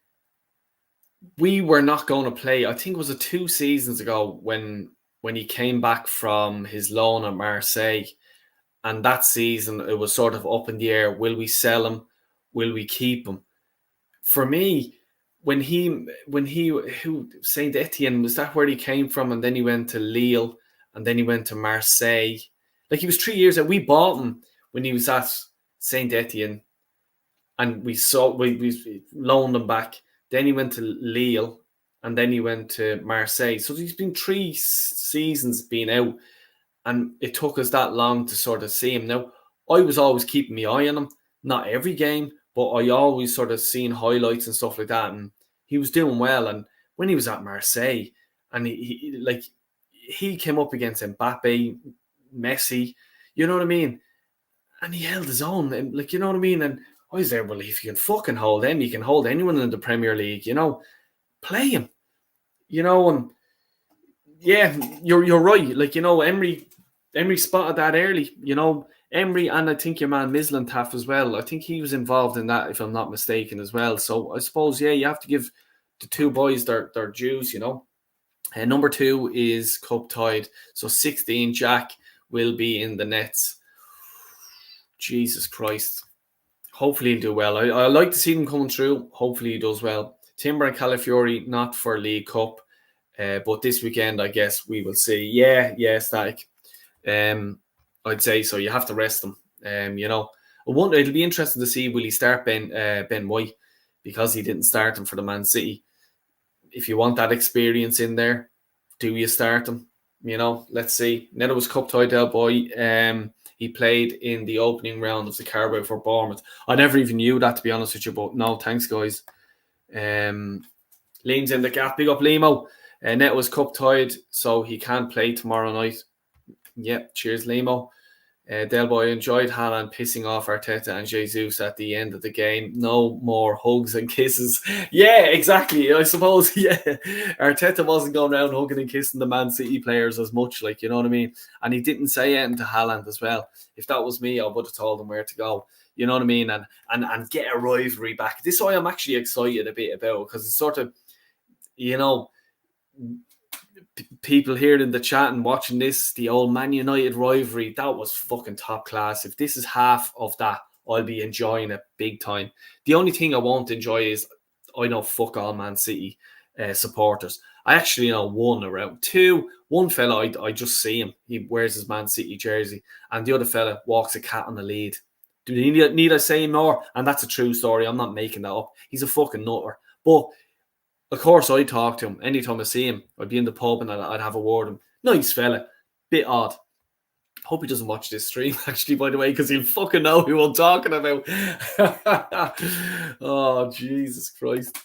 we were not going to play. I think it was 2 seasons ago when he came back from his loan at Marseille. And that season, it was sort of up in the air. Will we sell him? Will we keep him? For me, when he Saint Etienne, was that where he came from? And then he went to Lille, and then he went to Marseille. He was 3 years out. We bought him when he was at Saint Etienne, and we loaned him back. Then he went to Lille, and then he went to Marseille. So he's been 3 seasons being out, and it took us that long to sort of see him. Now, I was always keeping my eye on him. Not every game, but I always sort of seen highlights and stuff like that, and he was doing well. And when he was at Marseille, and he came up against Mbappe, Messi, you know what I mean? And he held his own, and you know what I mean? And I was there, well, if you can fucking hold him, you can hold anyone in the Premier League, play him, and yeah, you're right. Like, Emery spotted that early, Emery, and I think your man Mislintat as well. I think he was involved in that, if I'm not mistaken, as well. So I suppose, yeah, you have to give the two boys their dues, And number 2 is Cup tied. So 16, Jack will be in the nets. Jesus Christ. Hopefully he'll do well. I like to see them coming through. Hopefully he does well. Timber and Calafiori, not for League Cup. But this weekend, I guess we will see. Yeah, Static. I'd say so. You have to rest them. I wonder. It'll be interesting to see, will he start Ben White, because he didn't start him for the Man City. If you want that experience in there, do you start him? Let's see. Netherlands Cup tied Del Boy. He played in the opening round of the Carabao for Bournemouth. I never even knew that, to be honest with you. But no, thanks, guys. Liam's in the gap. Big up, Limo. Netherlands Cup tied, so he can't play tomorrow night. Yep, cheers, Limo. Del Boy enjoyed Haaland pissing off Arteta and Jesus at the end of the game. No more hugs and kisses. Yeah, exactly. I suppose, yeah. Arteta wasn't going around hugging and kissing the Man City players as much, like, you know what I mean? And he didn't say anything to Haaland as well. If that was me, I would have told him where to go. You know what I mean? And get a rivalry back. This is why I'm actually excited a bit about, because it's sort of, people here in the chat and watching this, the old Man United rivalry, that was fucking top class. If this is half of that, I'll be enjoying it big time. The only thing I won't enjoy is, I know fuck all Man City supporters. I actually know one around. One fella, I just see him. He wears his Man City jersey, and the other fella walks a cat on the lead. Do you need I say more? And that's a true story. I'm not making that up. He's a fucking nutter. But of course, I talk to him. Anytime I see him, I'd be in the pub and I'd have a word with him. Nice fella. Bit odd. Hope he doesn't watch this stream, actually, by the way, because he'll fucking know who I'm talking about. Oh, Jesus Christ.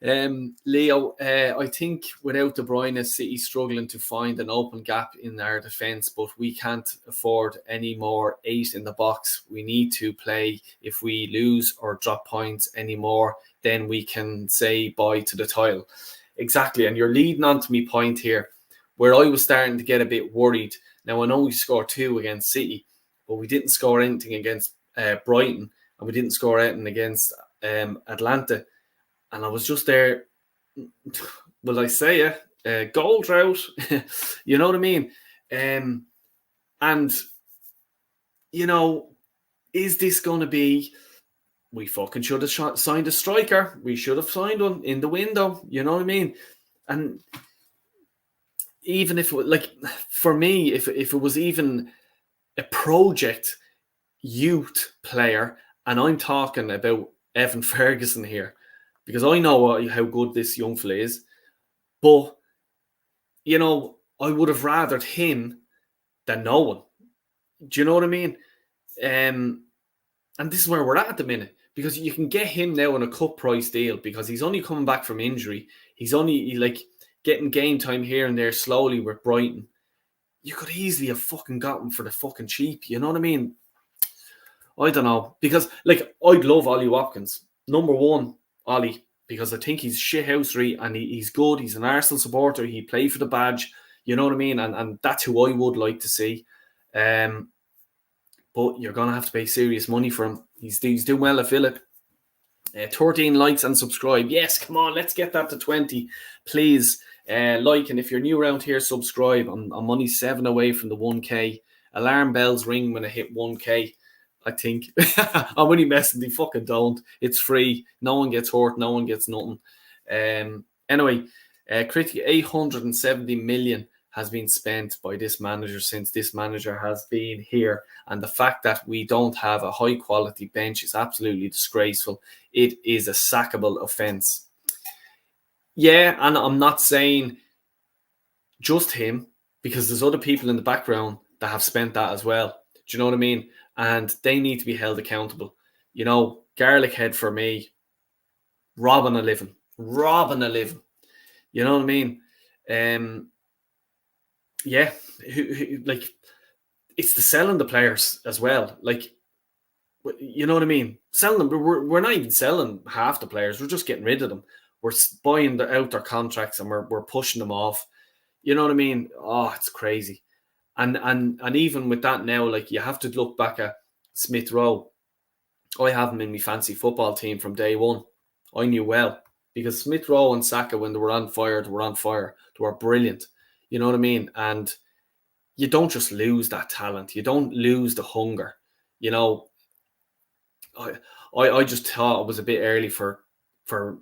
Leo, I think without De Bruyne, City struggling to find an open gap in our defence, but we can't afford any more 8 in the box. We need to play. If we lose or drop points anymore, then we can say bye to the title. Exactly, and you're leading on to me point here, where I was starting to get a bit worried. Now, I know we scored 2 against City, but we didn't score anything against Brighton, and we didn't score anything against Atlanta. And I was just there, will I say it? Goal drought, you know what I mean? And, is this going to be, we fucking should have signed a striker. We should have signed one in the window, you know what I mean? And even if, for me, if it was even a project youth player, and I'm talking about Evan Ferguson here, because I know how good this young fella is. But, I would have rathered him than no one. Do you know what I mean? And this is where we're at the minute. Because you can get him now on a cut price deal, because he's only coming back from injury. He's only getting game time here and there slowly with Brighton. You could easily have fucking got him for the fucking cheap. You know what I mean? I don't know. Because, I'd love Ollie Watkins. Number 1. Ollie, because I think he's shithousery and he's good. He's an Arsenal supporter. He played for the badge. You know what I mean? And that's who I would like to see. But you're going to have to pay serious money for him. He's doing well at Philip. 13 likes and subscribe. Yes, come on. Let's get that to 20. Please like. And if you're new around here, subscribe. I'm only 7 away from the 1K. Alarm bells ring when I hit 1K. I think. I'm only messing. They fucking don't. It's free. No one gets hurt. No one gets nothing. Anyway, critically, 870 million has been spent by this manager since this manager has been here. And the fact that we don't have a high quality bench is absolutely disgraceful. It is a sackable offence. Yeah, and I'm not saying just him, because there's other people in the background that have spent that as well. Do you know what I mean? And they need to be held accountable. Garlic head for me, robbing a living. You know what I mean? Yeah, it's the selling the players as well. You know what I mean? Selling them, we're not even selling half the players. We're just getting rid of them. We're buying out their contracts and we're pushing them off. You know what I mean? Oh, it's crazy. And even with that now, like you have to look back at Smith Rowe. I have him in my fancy football team from day one. I knew well because Smith Rowe and Saka, when they were on fire, they were on fire. They were brilliant. You know what I mean? And you don't just lose that talent. You don't lose the hunger. You know, I just thought it was a bit early for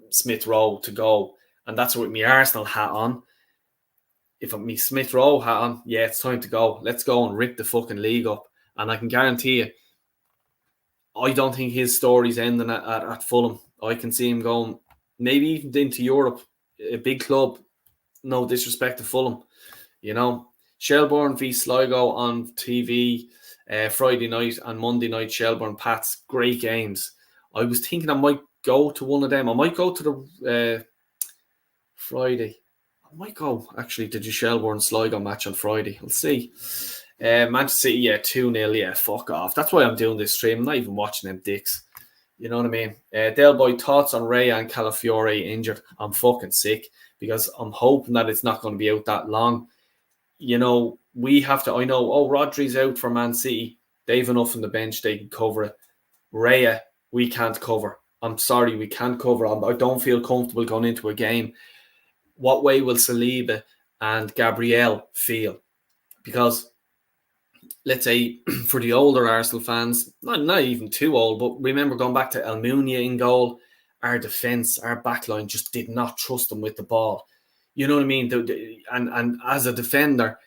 Smith Rowe to go, and that's what my Arsenal hat on. If I'm me Smith Rowe hat on, yeah, it's time to go. Let's go and rip the fucking league up. And I can guarantee you, I don't think his story's ending at Fulham. I can see him going maybe even into Europe, a big club. No disrespect to Fulham, you know. Shelbourne v Sligo on TV Friday night and Monday night. Shelbourne Pats, great games. I was thinking I might go to one of them. I might go to the Friday. I might go actually to the Shelbourne Sligo match on Friday. We'll see. Manchester City, yeah, 2-0. Yeah, fuck off. That's why I'm doing this stream. I'm not even watching them dicks. You know what I mean? Del Boy, thoughts on Raya and Calafiore injured? I'm fucking sick because I'm hoping that it's not going to be out that long. You know, we have to. I know, Rodri's out for Man City. They've enough on the bench. They can cover it. Raya, we can't cover. I'm sorry, we can't cover. I don't feel comfortable going into a game. What way will Saliba and Gabriel feel? Because let's say for the older Arsenal fans, not even too old, but remember going back to Almunia in goal, our defence, our backline just did not trust them with the ball. You know what I mean? And as a defender,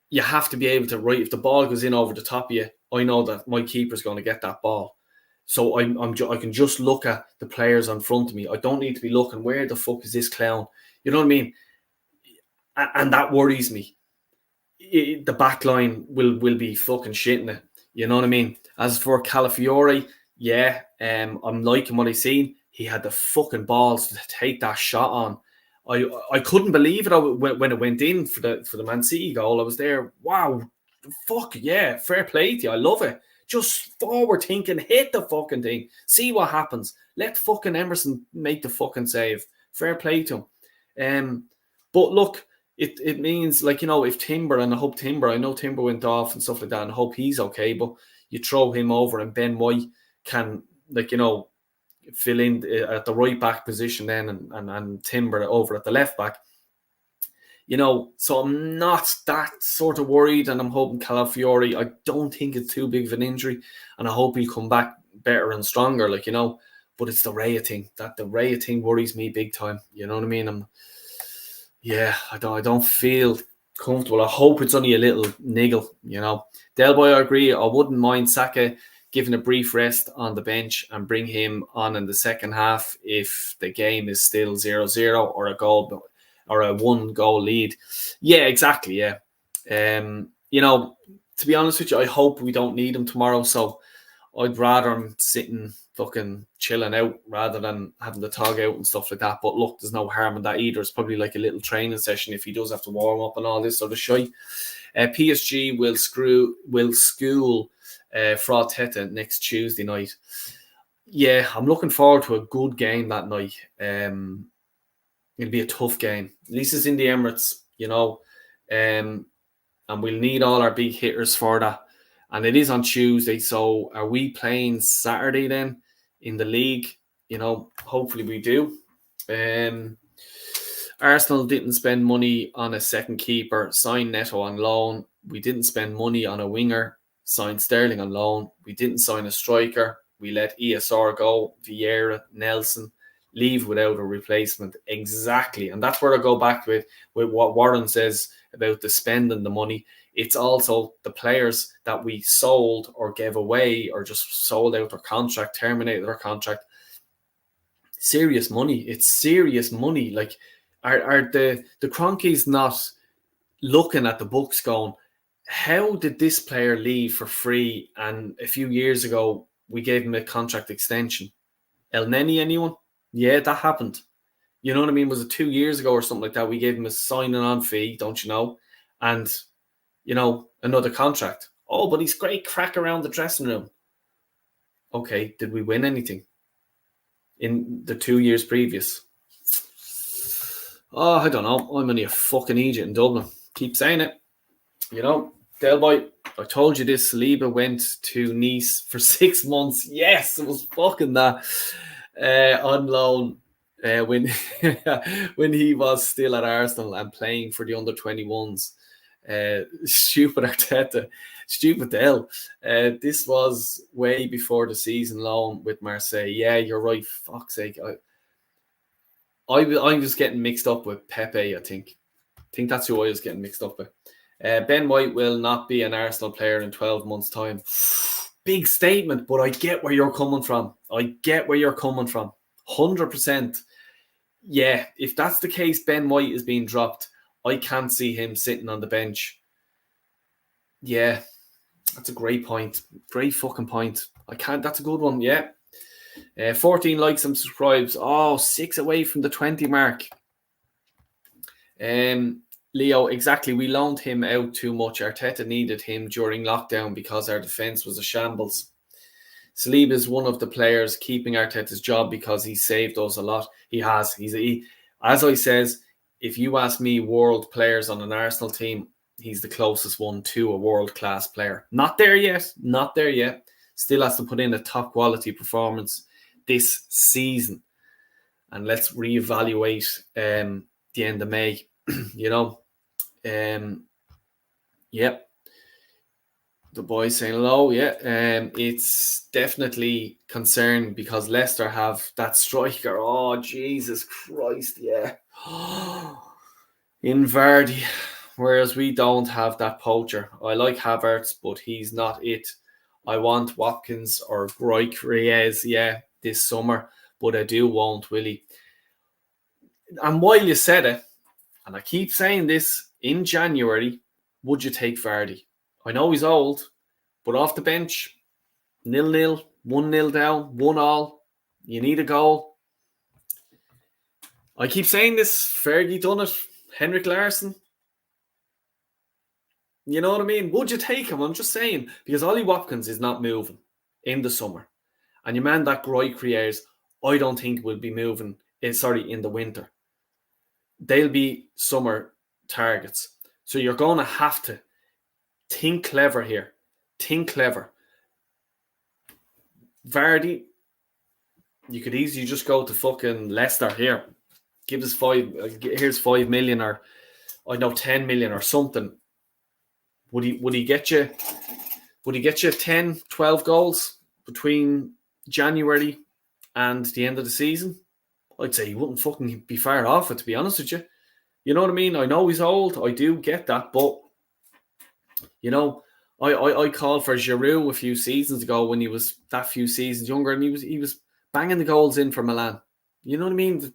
you have to be able to, right, if the ball goes in over the top of you, I know that my keeper's going to get that ball. So I can just look at the players in front of me. I don't need to be looking, where the fuck is this clown? You know what I mean? And that worries me. The back line will be fucking shitting it. You know what I mean? As for Calafiore, yeah, I'm liking what I've seen. He had the fucking balls to take that shot on. I couldn't believe it when it went in for the Man City goal. I was there. Wow, fuck yeah, fair play to you. I love it. Just forward thinking, hit the fucking thing. See what happens. Let fucking Emerson make the fucking save. Fair play to him. But look, it means, like, you know, if Timber, and I know Timber went off and stuff like that, and I hope he's okay, but you throw him over and Ben White can, like, you know, fill in at the right back position then, and Timber over at the left back. You know, so I'm not that sort of worried, and I'm hoping Calafiore, I don't think it's too big of an injury, and I hope he'll come back better and stronger, like, you know. But it's the Raya thing. The Raya thing worries me big time. You know what I mean? I don't feel comfortable. I hope it's only a little niggle, you know. Del Boy, I agree. I wouldn't mind Saka giving a brief rest on the bench and bring him on in the second half if the game is still 0-0 or a goal or a 1-goal lead. Yeah, exactly. Yeah. You know, to be honest with you, I hope we don't need him tomorrow. So I'd rather him sitting fucking chilling out rather than having the tog out and stuff like that. But look, there's no harm in that either. It's probably like a little training session if he does have to warm up and all this sort of shit. PSG will school Fraud Teta next Tuesday night. Yeah, I'm looking forward to a good game that night. It'll be a tough game. At least it's in the Emirates, you know. And we'll need all our big hitters for that. And it is on Tuesday, so are we playing Saturday then in the league? You know, hopefully we do. Arsenal didn't spend money on a second keeper, signed Neto on loan. We didn't spend money on a winger, signed Sterling on loan. We didn't sign a striker. We let ESR go, Vieira, Nelson, leave without a replacement. Exactly. And that's where I go back with what Warren says about the spending the money. It's also the players that we sold or gave away or just sold out their contract, terminated their contract. Serious money. It's serious money. Like, are the Cronkies not looking at the books going, how did this player leave for free? And a few years ago, we gave him a contract extension. El Neni, anyone? Yeah, that happened. You know what I mean? Was it 2 years ago or something like that? We gave him a signing on fee, don't you know? And, you know, another contract. Oh, but he's great crack around the dressing room. Okay, did we win anything in the 2 years previous? Oh, I don't know. I'm only a fucking idiot in Dublin. Keep saying it. You know, Del Boy, I told you this. Saliba went to Nice for 6 months. Yes, it was fucking that. On loan when when he was still at Arsenal and playing for the under-21s. Stupid Arteta, stupid Del. This was way before the season loan with Marseille. Yeah, you're right. Fuck's sake. I was getting mixed up with Pepe, I think. I think that's who I was getting mixed up with. Ben White will not be an Arsenal player in 12 months' time. Big statement, but I get where you're coming from. 100%. Yeah, if that's the case, Ben White is being dropped. I can't see him sitting on the bench. Yeah, that's a great point. Great fucking point. That's a good one, yeah. 14 likes and subscribes. Oh, 6 away from the 20 mark. Leo, exactly. We loaned him out too much. Arteta needed him during lockdown because our defence was a shambles. Saliba is one of the players keeping Arteta's job because he saved us a lot. He has. As I says, if you ask me world players on an Arsenal team, he's the closest one to a world-class player. Not there yet. Still has to put in a top-quality performance this season. And let's reevaluate the end of May. Yep. The boys saying hello. Yeah. It's definitely concerned because Leicester have that striker. Oh, Jesus Christ. Yeah. In Vardy. Whereas we don't have that poacher. I like Havertz, but he's not it. I want Watkins or Groik Reyes, this summer. But I do want Willie. And while you said it, and I keep saying this, in January, would you take Vardy? I know he's old, but off the bench, 0-0, 1-0 down, 1-1, you need a goal. I keep saying this, Fergie done it, Henrik Larsson. You know what I mean? Would you take him? I'm just saying, because Ollie Watkins is not moving in the summer. And your man that Groy creates, I don't think will be moving, in the winter. They'll be summer targets. So you're going to have to think clever here. Think clever. Vardy, you could easily just go to fucking Leicester here. Give us here's 5 million or 10 million or something. Would he get you 10, 12 goals between January and the end of the season? I'd say he wouldn't fucking be far off it, to be honest with you. You know what I mean? I know he's old. I do get that. But, I called for Giroud a few seasons ago when he was that few seasons younger, and he was banging the goals in for Milan. You know what I mean?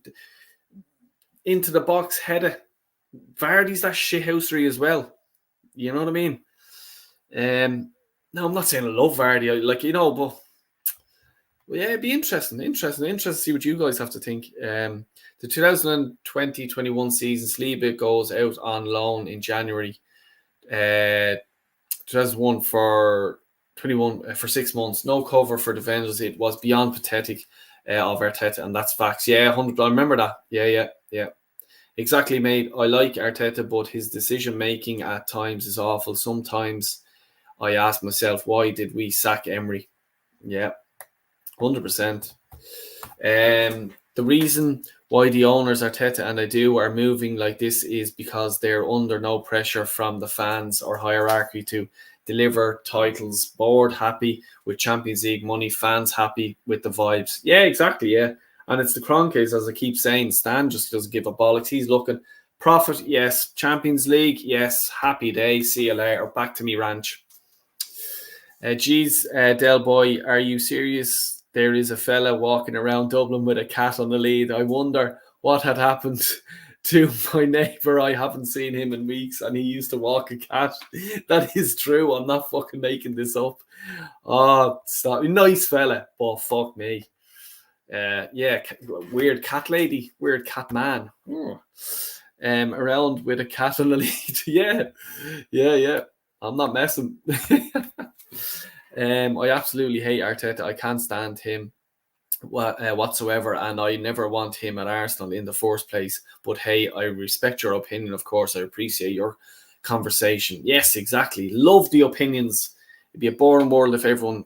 Into the box, header. Vardy's that shithousery as well. You know what I mean? No, I'm not saying I love Vardy, but yeah, it'd be interesting to see what you guys have to think. The 2020-21 season, Saliba goes out on loan in January. 2001 for 21 for 6 months, no cover for defenders. It was beyond pathetic of Arteta, and that's facts. Yeah, 100. I remember that. Yeah. Exactly, mate. I like Arteta, but his decision making at times is awful. Sometimes I ask myself, why did we sack Emery? Yeah, 100%. The reason why the owners, Arteta and Edu, are moving like this is because they're under no pressure from the fans or hierarchy to deliver titles. Board happy with Champions League money, fans happy with the vibes. Yeah, exactly, yeah. And it's the Kroenkes, as I keep saying. Stan just doesn't give a bollocks. He's looking. Profit, yes. Champions League, yes. Happy day. See you later. Back to me ranch. Del Boy, are you serious? There is a fella walking around Dublin with a cat on the lead. I wonder what had happened to my neighbour. I haven't seen him in weeks, and he used to walk a cat. That is true. I'm not fucking making this up. Oh, stop. Nice fella, but fuck me. Weird cat lady, weird cat man. Around with a cat on the lead. Yeah. I'm not messing. I absolutely hate Arteta. I can't stand him whatsoever, and I never want him at Arsenal in the first place. But hey, I respect your opinion, of course. I appreciate your conversation. Yes, exactly. Love the opinions. It'd be a boring world if everyone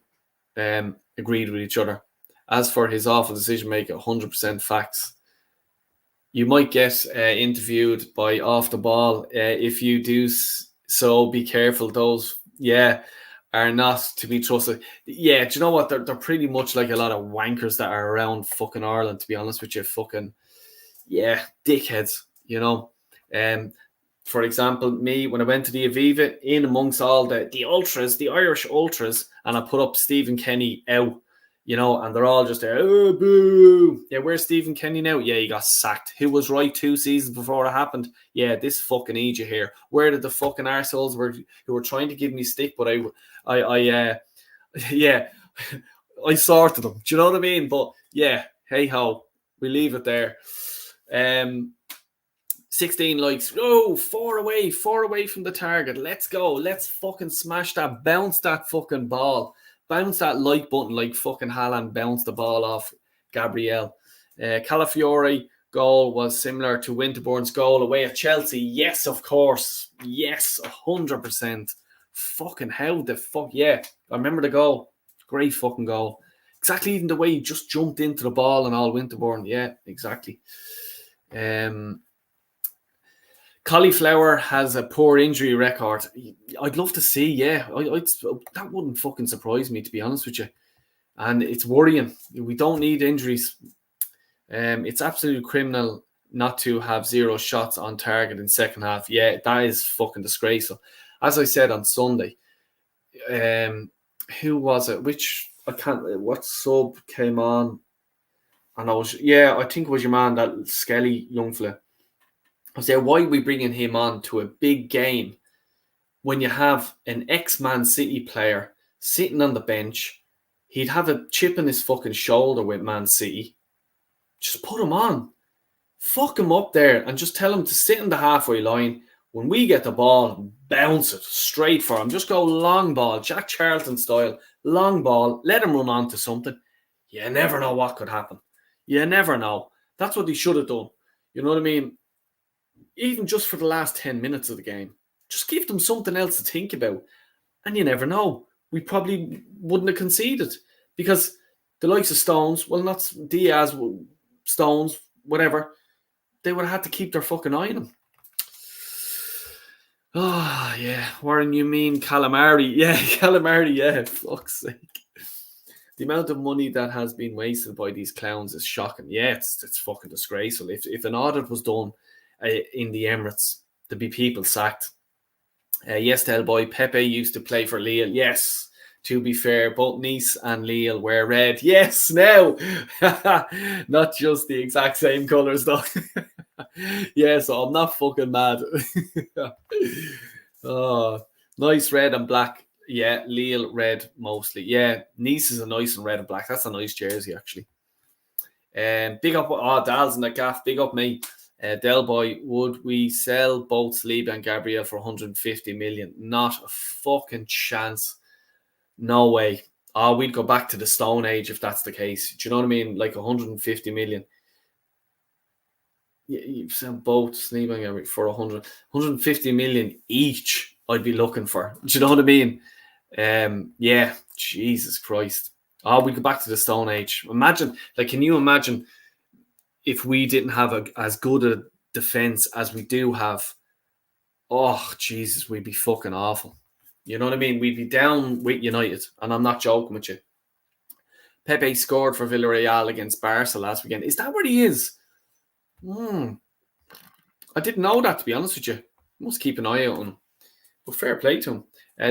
agreed with each other. As for his awful decision making, 100% facts. You might get interviewed by Off the Ball. If you do so, be careful. Those, are not to be trusted. Yeah, do you know what? They're pretty much like a lot of wankers that are around fucking Ireland, to be honest with you. Fucking, dickheads, you know. For example, me, when I went to the Aviva, in amongst all the ultras, the Irish ultras, and I put up Stephen Kenny out, and they're all just there, oh, boo. Yeah, where's Stephen Kenny now? Yeah, he got sacked. Who was right 2 seasons before it happened? Yeah, this fucking idiot here. Where did the fucking arseholes who were trying to give me stick, but I sorted them. Do you know what I mean? But yeah, hey ho, we leave it there. 16 likes. Oh, 4 away from the target. Let's go. Let's fucking smash that. Bounce that fucking ball. Bounce that like button like fucking Haaland bounced the ball off Gabriel. Calafiore goal was similar to Winterborn's goal away at Chelsea. Yes, of course. Yes, 100%. Fucking how the fuck. Yeah, I remember the goal. Great fucking goal. Exactly, even the way he just jumped into the ball and all Winterborn. Yeah, exactly. Cauliflower has a poor injury record. I'd love to see, that wouldn't fucking surprise me, to be honest with you. And it's worrying. We don't need injuries. It's absolutely criminal not to have 0 shots on target in second half. Yeah, that is fucking disgraceful. As I said on Sunday, who was it? What sub came on? And I think it was your man, that Skelly young fella. I said, why are we bringing him on to a big game when you have an ex-Man City player sitting on the bench? He'd have a chip in his fucking shoulder with Man City. Just put him on. Fuck him up there and just tell him to sit in the halfway line. When we get the ball, bounce it straight for him. Just go long ball, Jack Charlton style, long ball. Let him run onto something. You never know what could happen. You never know. That's what he should have done. You know what I mean? Even just for the last 10 minutes of the game. Just give them something else to think about. And you never know. We probably wouldn't have conceded. Because the likes of Stones, well, not Diaz, Stones, whatever, they would have had to keep their fucking eye on him. Oh, yeah. Warren, you mean calamari? Yeah, calamari, yeah. Fuck's sake. The amount of money that has been wasted by these clowns is shocking. Yeah, it's fucking disgraceful. If an audit was done in the Emirates, there'd be people sacked. Yes, Del Boy, Pepe used to play for Lille. Yes, to be fair, both Nice and Lille wear red. Yes, now. Not just the exact same colours, though. Yeah, so I'm not fucking mad. Oh, nice red and black. Yeah, Lille red mostly. Yeah, Nice is a nice and red and black. That's a nice jersey, actually. Big up, Dal's in the gaff. Big up me. Del Boy, would we sell both Saliba and Gabriel for 150 million? Not a fucking chance. No way. We'd go back to the Stone Age if that's the case. Do you know what I mean? Like 150 million. You sell both Saliba and Gabriel for 150 million each. I'd be looking for. Do you know what I mean? Yeah, Jesus Christ. We'd go back to the Stone Age. Imagine, can you imagine if we didn't have as good a defense as we do have? Oh, Jesus, we'd be fucking awful. You know what I mean? We'd be down with United, and I'm not joking with you. Pepe scored for Villarreal against Barca last weekend. Is that where he is? I didn't know that, to be honest with you. Must keep an eye out on him. But fair play to him.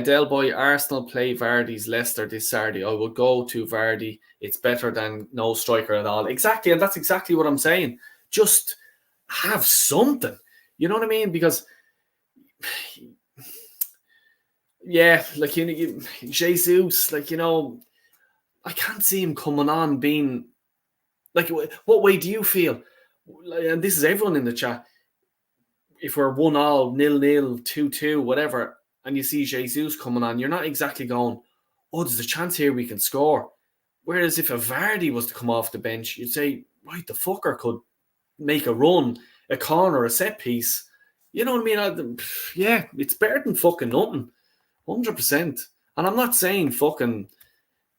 Del Boy, Arsenal play Vardy's Leicester this Saturday. I will go to Vardy. It's better than no striker at all. Exactly, and that's exactly what I'm saying. Just have something. You know what I mean? Because, yeah, Jesus, I can't see him coming on being, what way do you feel? And this is everyone in the chat. If we're 1-0, 0-0, 2-2, whatever, and you see Jesus coming on, you're not exactly going, oh, there's a chance here we can score. Whereas if a Vardy was to come off the bench, you'd say, right, the fucker could make a run, a corner, a set piece. You know what I mean? Yeah, it's better than fucking nothing. 100%. And I'm not saying fucking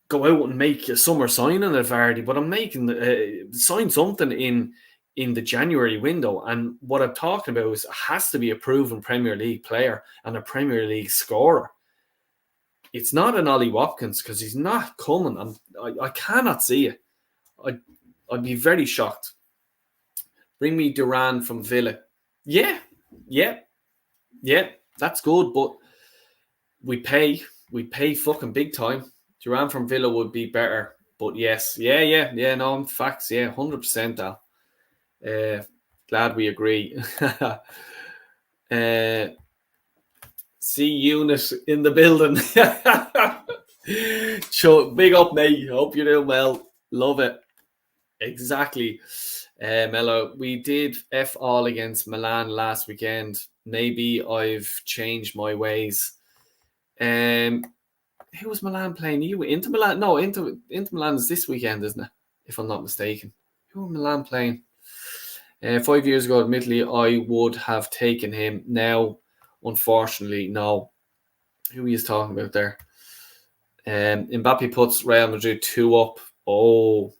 go out and make a summer signing at Vardy, but I'm making sign something in the January window. And what I'm talking about is it has to be a proven Premier League player and a Premier League scorer. It's not an Ollie Watkins because he's not coming. I cannot see it. I'd be very shocked. Bring me Duran from Villa. Yeah, that's good, but we pay fucking big time. Duran from Villa would be better, but yes, no, facts, 100%, Al. Glad we agree. See Eunice in the building. So big up, mate. Hope you're doing well. Love it. Exactly. Mello, we did F all against Milan last weekend. Maybe I've changed my ways. Who was Milan playing? You Inter Milan? No, Inter Milan is this weekend, isn't it? If I'm not mistaken. Who were Milan playing? 5 years ago, admittedly, I would have taken him. Now, unfortunately, no. Who are you talking about there? Mbappe puts Real Madrid 2 up. Oh,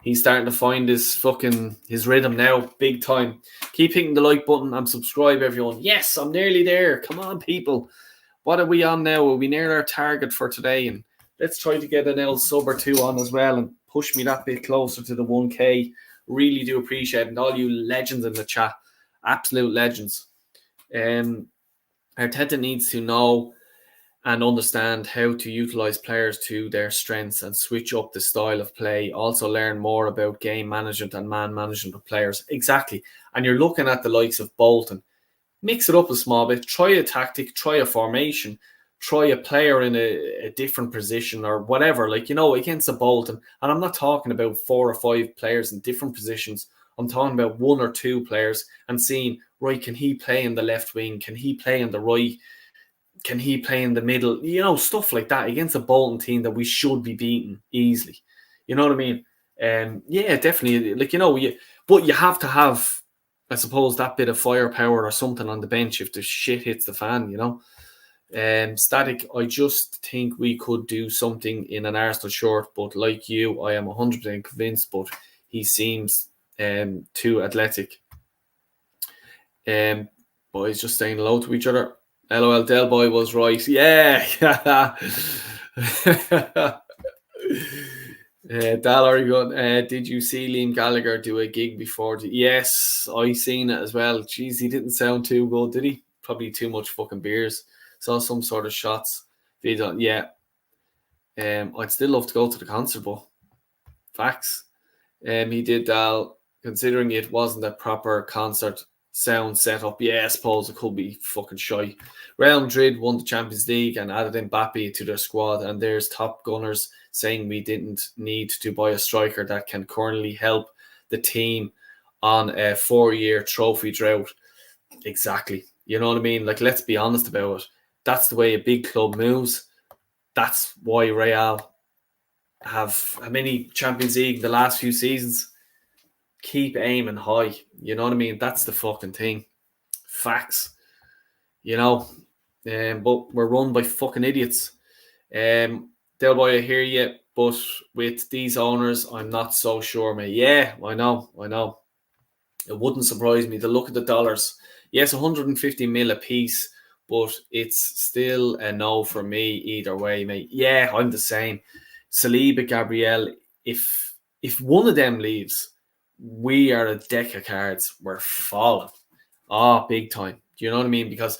he's starting to find his rhythm now, big time. Keep hitting the like button and subscribe, everyone. Yes, I'm nearly there. Come on, people. What are we on now? Are we near our target for today? And let's try to get an L sub or 2 on as well and push me that bit closer to the 1K. Really do appreciate it. And all you legends in the chat, absolute legends. Arteta needs to know and understand how to utilize players to their strengths and switch up the style of play. Also learn more about game management and man management of players. Exactly. And you're looking at the likes of Bolton. Mix it up a small bit. Try a tactic. Try a formation. Try a player in a different position or whatever. Like, against a Bolton. And I'm not talking about 4 or 5 players in different positions. I'm talking about 1 or 2 players and seeing, right, can he play in the left wing? Can he play in the right? Can he play in the middle? Stuff like that against a Bolton team that we should be beating easily. You know what I mean? Yeah, definitely. But you have to have, I suppose, that bit of firepower or something on the bench if the shit hits the fan, Static, I just think we could do something in an Arsenal shirt, but like you, I am 100% convinced, but he seems too athletic. Boys just saying hello to each other. LOL, Del Boy was right. Yeah. Dal, are you going? Did you see Liam Gallagher do a gig before? Yes, I seen it as well. Jeez, he didn't sound too good, did he? Probably too much fucking beers. Saw some sort of shots. Video. Yeah. I'd still love to go to the concert, but facts. He did Dal, considering it wasn't a proper concert sound setup. Yeah, I suppose it could be fucking shy. Real Madrid won the Champions League and added Mbappe to their squad, and there's top gunners saying we didn't need to buy a striker that can currently help the team on a 4-year trophy drought. Exactly. You know what I mean? Like, let's be honest about it. That's the way a big club moves. That's why Real have how many Champions League the last few seasons? Keep aiming high. You know what I mean? That's the fucking thing. Facts. But we're run by fucking idiots. Del Boy, I hear you, but with these owners, I'm not so sure, mate. Yeah, I know. It wouldn't surprise me to look at the dollars. Yes, 150 mil a piece, but it's still a no for me either way, mate. Yeah, I'm the same. Saliba, Gabriel, if one of them leaves, we are a deck of cards. We're falling. Big time. Do you know what I mean? Because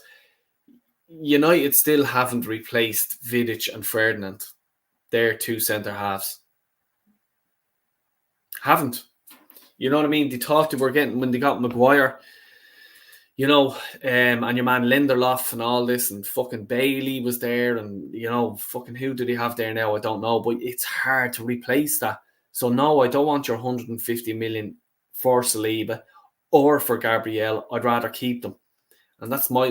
United still haven't replaced Vidic and Ferdinand. They're 2 centre halves. Haven't. You know what I mean? They thought they were getting when they got Maguire. And your man Lindelof and all this, and fucking Bailey was there, and fucking who do they have there now? I don't know, but it's hard to replace that. So no, I don't want your 150 million for Saliba or for Gabriel. I'd rather keep them, and that's my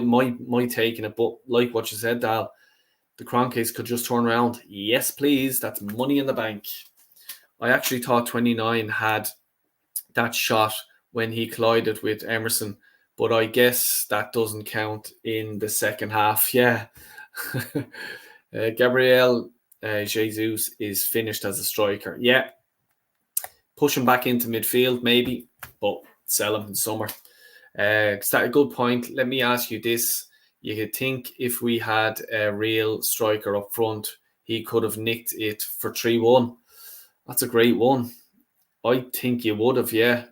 take in it. But like what you said, Dal, the Kroenkes could just turn around. Yes, please. That's money in the bank. I actually thought 29 had that shot when he collided with Emerson, but I guess that doesn't count in the second half. Yeah. Gabriel Jesus is finished as a striker. Yeah. Push him back into midfield, maybe, but sell him in summer. Is that a good point? Let me ask you this. You could think if we had a real striker up front, he could have nicked it for 3-1. That's a great one. I think you would have, yeah.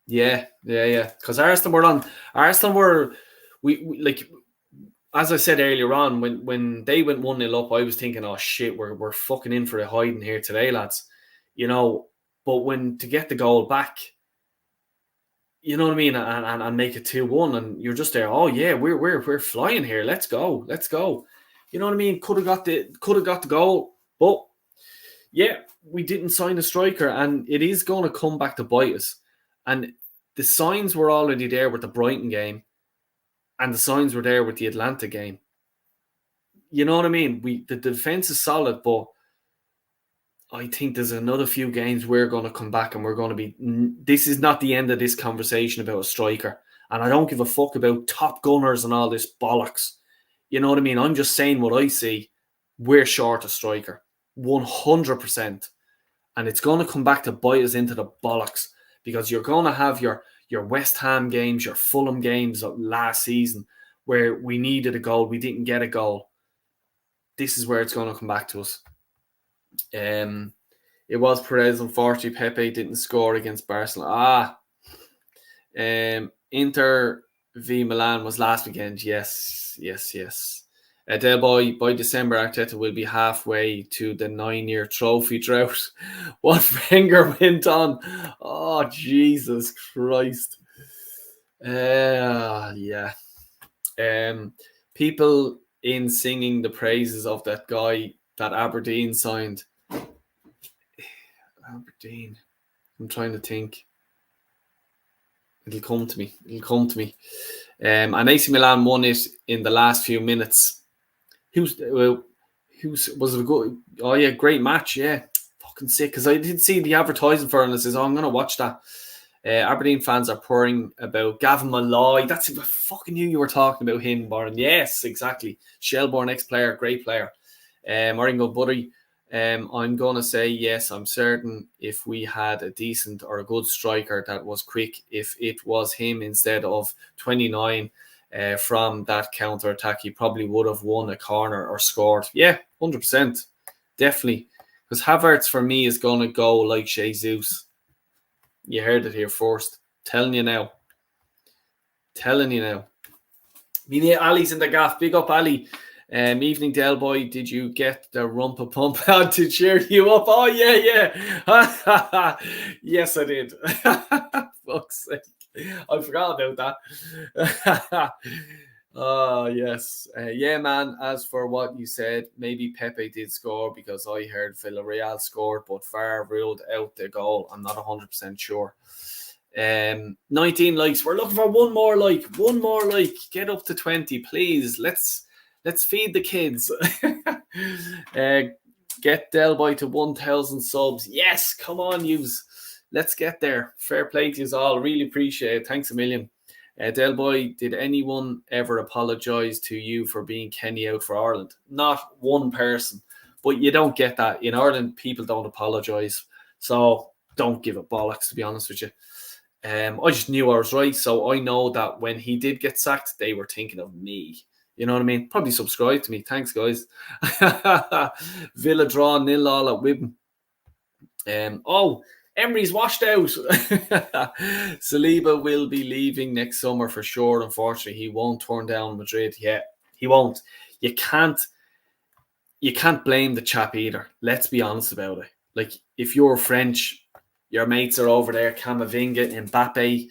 Yeah. Because Arsenal were we like, as I said earlier on, when they went 1-0 up, I was thinking, oh shit, we're fucking in for a hiding here today, lads. You know, but when to get the goal back, you know what I mean, and make it 2-1, and you're just there. Oh yeah, we're flying here. Let's go. You know what I mean? Could have got the goal, but yeah, we didn't sign a striker, and it is going to come back to bite us. And the signs were already there with the Brighton game, and the signs were there with the Atlanta game. You know what I mean? The defense is solid, but I think there's another few games we're going to come back and we're going to be... This is not the end of this conversation about a striker. And I don't give a fuck about top gunners and all this bollocks. You know what I mean? I'm just saying what I see. We're short a striker. 100%. And it's going to come back to bite us into the bollocks, because you're going to have your West Ham games, your Fulham games of last season where we needed a goal. We didn't get a goal. This is where it's going to come back to us. It was Perez. Unfortunately, Pepe didn't score against Barcelona. Inter v Milan was last weekend. Yes. Del Boy, by December, Arteta will be halfway to the 9-year trophy drought. What Wenger went on. Oh, Jesus Christ. Yeah. People in singing the praises of that guy that Aberdeen signed. Aberdeen. I'm trying to think. It'll come to me. And AC Milan won it in the last few minutes. Who's was it a good? Oh yeah, great match. Yeah, fucking sick. Because I did see the advertising for it, and I says, "Oh, I'm gonna watch that." Aberdeen fans are pouring about Gavin Malloy. That's I fucking knew you were talking about him, Warren. Yes, exactly. Shelbourne ex-player, great player. Moringo Buddy. I'm gonna say yes. I'm certain if we had a decent or a good striker that was quick, if it was him instead of 29 from that counter attack, he probably would have won a corner or scored. Yeah, 100%, definitely. Because Havertz for me is gonna go like Jesus. You heard it here first. Telling you now. Me Ali's in the gaff. Big up, Ali. Evening, Del Boy. Did you get the rumpa pump out to cheer you up? Oh, yeah. Yes, I did. Fuck's sake. I forgot about that. Oh, yes. Yeah, man. As for what you said, maybe Pepe did score because I heard Villarreal scored, but VAR ruled out the goal. I'm not 100% sure. 19 likes. We're looking for one more like. Get up to 20, please. Let's feed the kids. Get Del Boy to 1,000 subs. Yes, come on, yous. Let's get there. Fair play to you all. Really appreciate it. Thanks a million. Del Boy, did anyone ever apologise to you for being Kenny out for Ireland? Not one person. But you don't get that. In Ireland, people don't apologise. So don't give a bollocks, to be honest with you. I just knew I was right. So I know that when he did get sacked, they were thinking of me. You know what I mean? Probably subscribe to me. Thanks, guys. Villa draw 0-0 at Wibben. Emery's washed out. Saliba will be leaving next summer for sure. Unfortunately, he won't turn down Madrid. Yeah, he won't. You can't blame the chap either. Let's be honest about it. Like, if you're French, your mates are over there, Camavinga, Mbappe,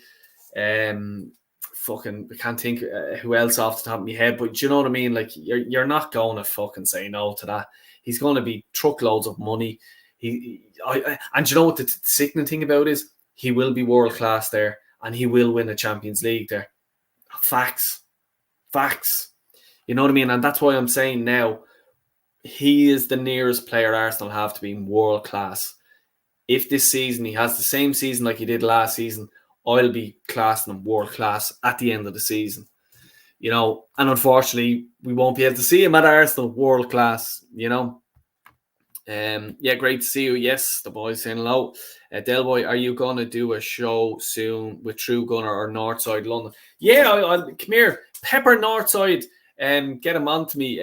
fucking, I can't think who else off the top of my head, but do you know what I mean? Like, you're not going to fucking say no to that. He's going to be truckloads of money. And you know what the sickening thing about is? He will be world class there, and he will win a Champions League there. Facts. You know what I mean? And that's why I'm saying now, he is the nearest player Arsenal have to being world class. If this season he has the same season like he did last season, I'll be classing him world class at the end of the season. You know, and unfortunately, we won't be able to see him at Arsenal world class, you know. Yeah, great to see you. Yes, the boys saying hello. Del Boy, are you going to do a show soon with True Gunner or Northside London? Yeah, come here. Pepper Northside, get him on to me.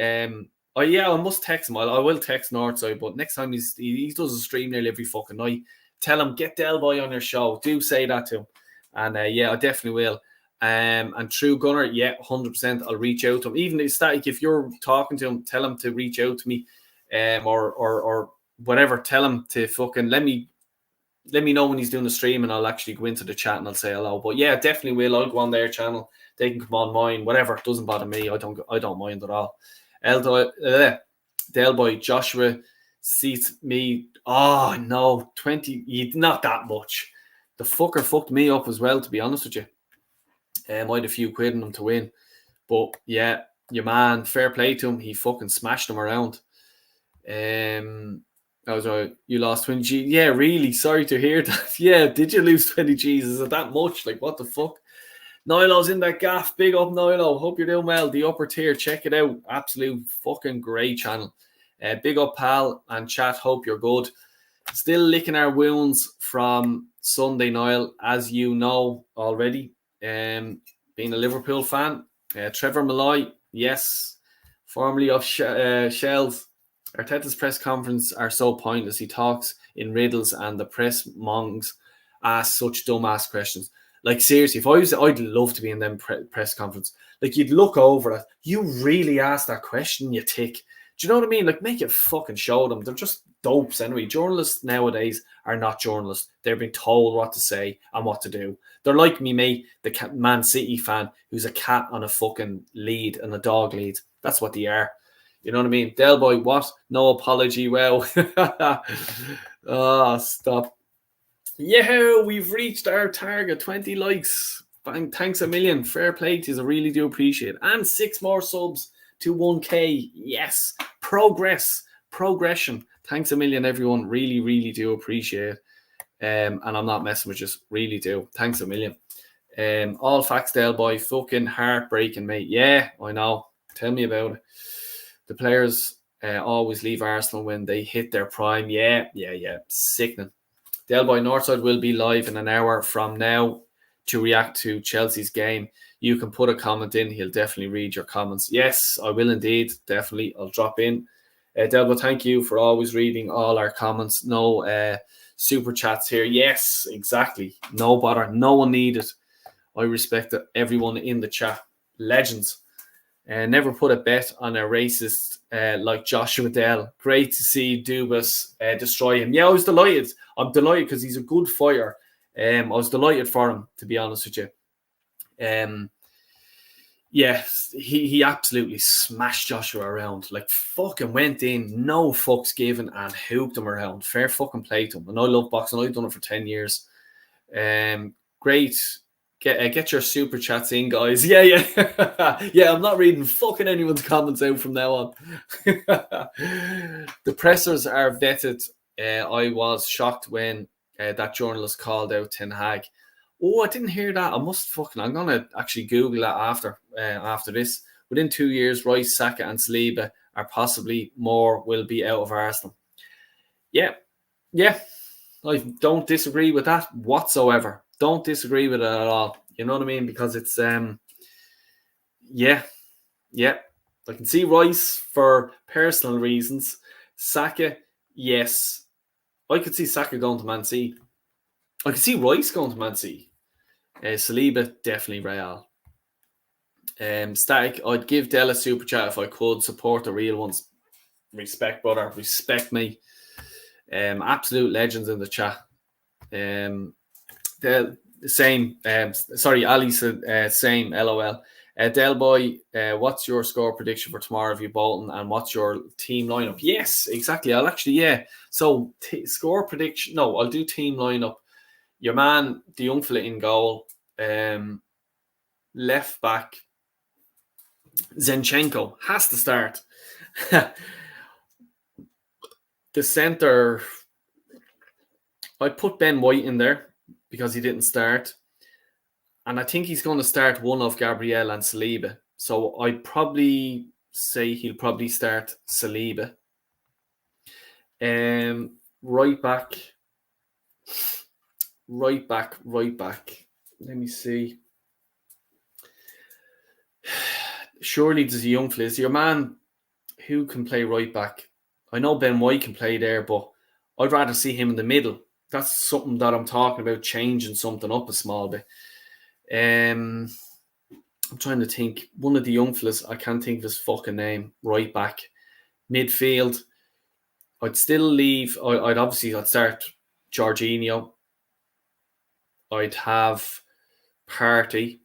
Oh yeah, I must text him. I will text Northside, but next time he does a stream nearly every fucking night. Tell him, get Del Boy on your show. Do say that to him. And yeah, I definitely will. And True Gunner, yeah, 100%. I'll reach out to him. Even if you're talking to him, tell him to reach out to me. Or whatever, tell him to fucking let me know when he's doing the stream, and I'll actually go into the chat and I'll say hello. But yeah, definitely will. I'll go on their channel. They can come on mine, whatever. It doesn't bother me. I don't mind at all. Del Boy, Joshua seats me. Oh no, 20. Not that much. The fucker fucked me up as well, to be honest with you. I had a few quid in him to win, but yeah, your man, fair play to him. He fucking smashed him around. I was right. You lost 20 G. Yeah, really. Sorry to hear that. Yeah, did you lose 20 G's? Is it that much? Like, what the fuck? Nilo's in that gaff. Big up, Nilo. Hope you're doing well. The upper tier. Check it out. Absolute fucking great channel. Big up, pal, and chat. Hope you're good. Still licking our wounds from Sunday, Niall, as you know already. Being a Liverpool fan. Trevor Malloy, yes. Formerly of Shells. Arteta's press conference are so pointless. He talks in riddles and the press mongs ask such dumbass questions. Like, seriously, I'd love to be in them press conference. Like, you'd look over it. You really asked that question, you tick. Do you know what I mean? Like, make it fucking show them. They're just dopes anyway. Journalists nowadays are not journalists. They're being told what to say and what to do. They're like me, mate, the Man City fan who's a cat on a fucking lead and a dog lead. That's what they are. You know what I mean? Del Boy, what? No apology. Well, oh, stop. Yeah, we've reached our target. 20 likes. Bang, thanks a million. Fair play to you. I really do appreciate it. And 6 more subs to 1K. Yes. Progression. Thanks a million, everyone. Really, really do appreciate it. And I'm not messing with you. Really do. Thanks a million. All facts, Del Boy. Fucking heartbreaking, mate. Yeah, I know. Tell me about it. The players always leave Arsenal when they hit their prime. Yeah. Sickening. Del Boy, Northside will be live in an hour from now to react to Chelsea's game. You can put a comment in. He'll definitely read your comments. Yes, I will indeed. Definitely. I'll drop in. Del Boy, thank you for always reading all our comments. No super chats here. Yes, exactly. No bother. No one needed. I respect everyone in the chat. Legends. Never put a bet on a racist like Joshua Dell. Great to see Dubas destroy him. Yeah, I was delighted. I'm delighted because he's a good fighter. I was delighted for him, to be honest with you. Yeah, he absolutely smashed Joshua around. Like, fucking went in, no fucks given, and hooped him around. Fair fucking play to him. And I love boxing. I've done it for 10 years. Great. Get your super chats in, guys. Yeah. Yeah, I'm not reading fucking anyone's comments out from now on. The pressers are vetted. I was shocked when that journalist called out Ten Hag. Oh, I didn't hear that. I'm going to actually Google that after this. Within 2 years, Rice, Saka and Saliba are possibly more will be out of Arsenal. Yeah. I don't disagree with that whatsoever. Don't disagree with it at all. You know what I mean? Because it's, yeah. I can see Rice for personal reasons. Saka, yes. I could see Saka going to Man City. I could see Rice going to Man City. Saliba, definitely Real. Static, I'd give Della super chat if I could support the real ones. Respect, brother. Respect me. Absolute legends in the chat. Same. Sorry, Ali said same. LOL. Del Boy, what's your score prediction for tomorrow if you Bolton, and what's your team lineup? Yes, exactly. I'll actually, So score prediction. No, I'll do team lineup. Your man, the young fella in goal. Left back. Zinchenko has to start. The centre, I put Ben White in there because he didn't start. And I think he's going to start one of Gabriel and Saliba. So I'd probably say he'll probably start Saliba. Right back. Let me see. Surely there's a young fella. Is your man who can play right back? I know Ben White can play there, but I'd rather see him in the middle. That's something that I'm talking about, changing something up a small bit. I'm trying to think. One of the young fellas, I can't think of his fucking name. Right back, midfield. I'd still leave. I'd start Jorginho. I'd have Partey.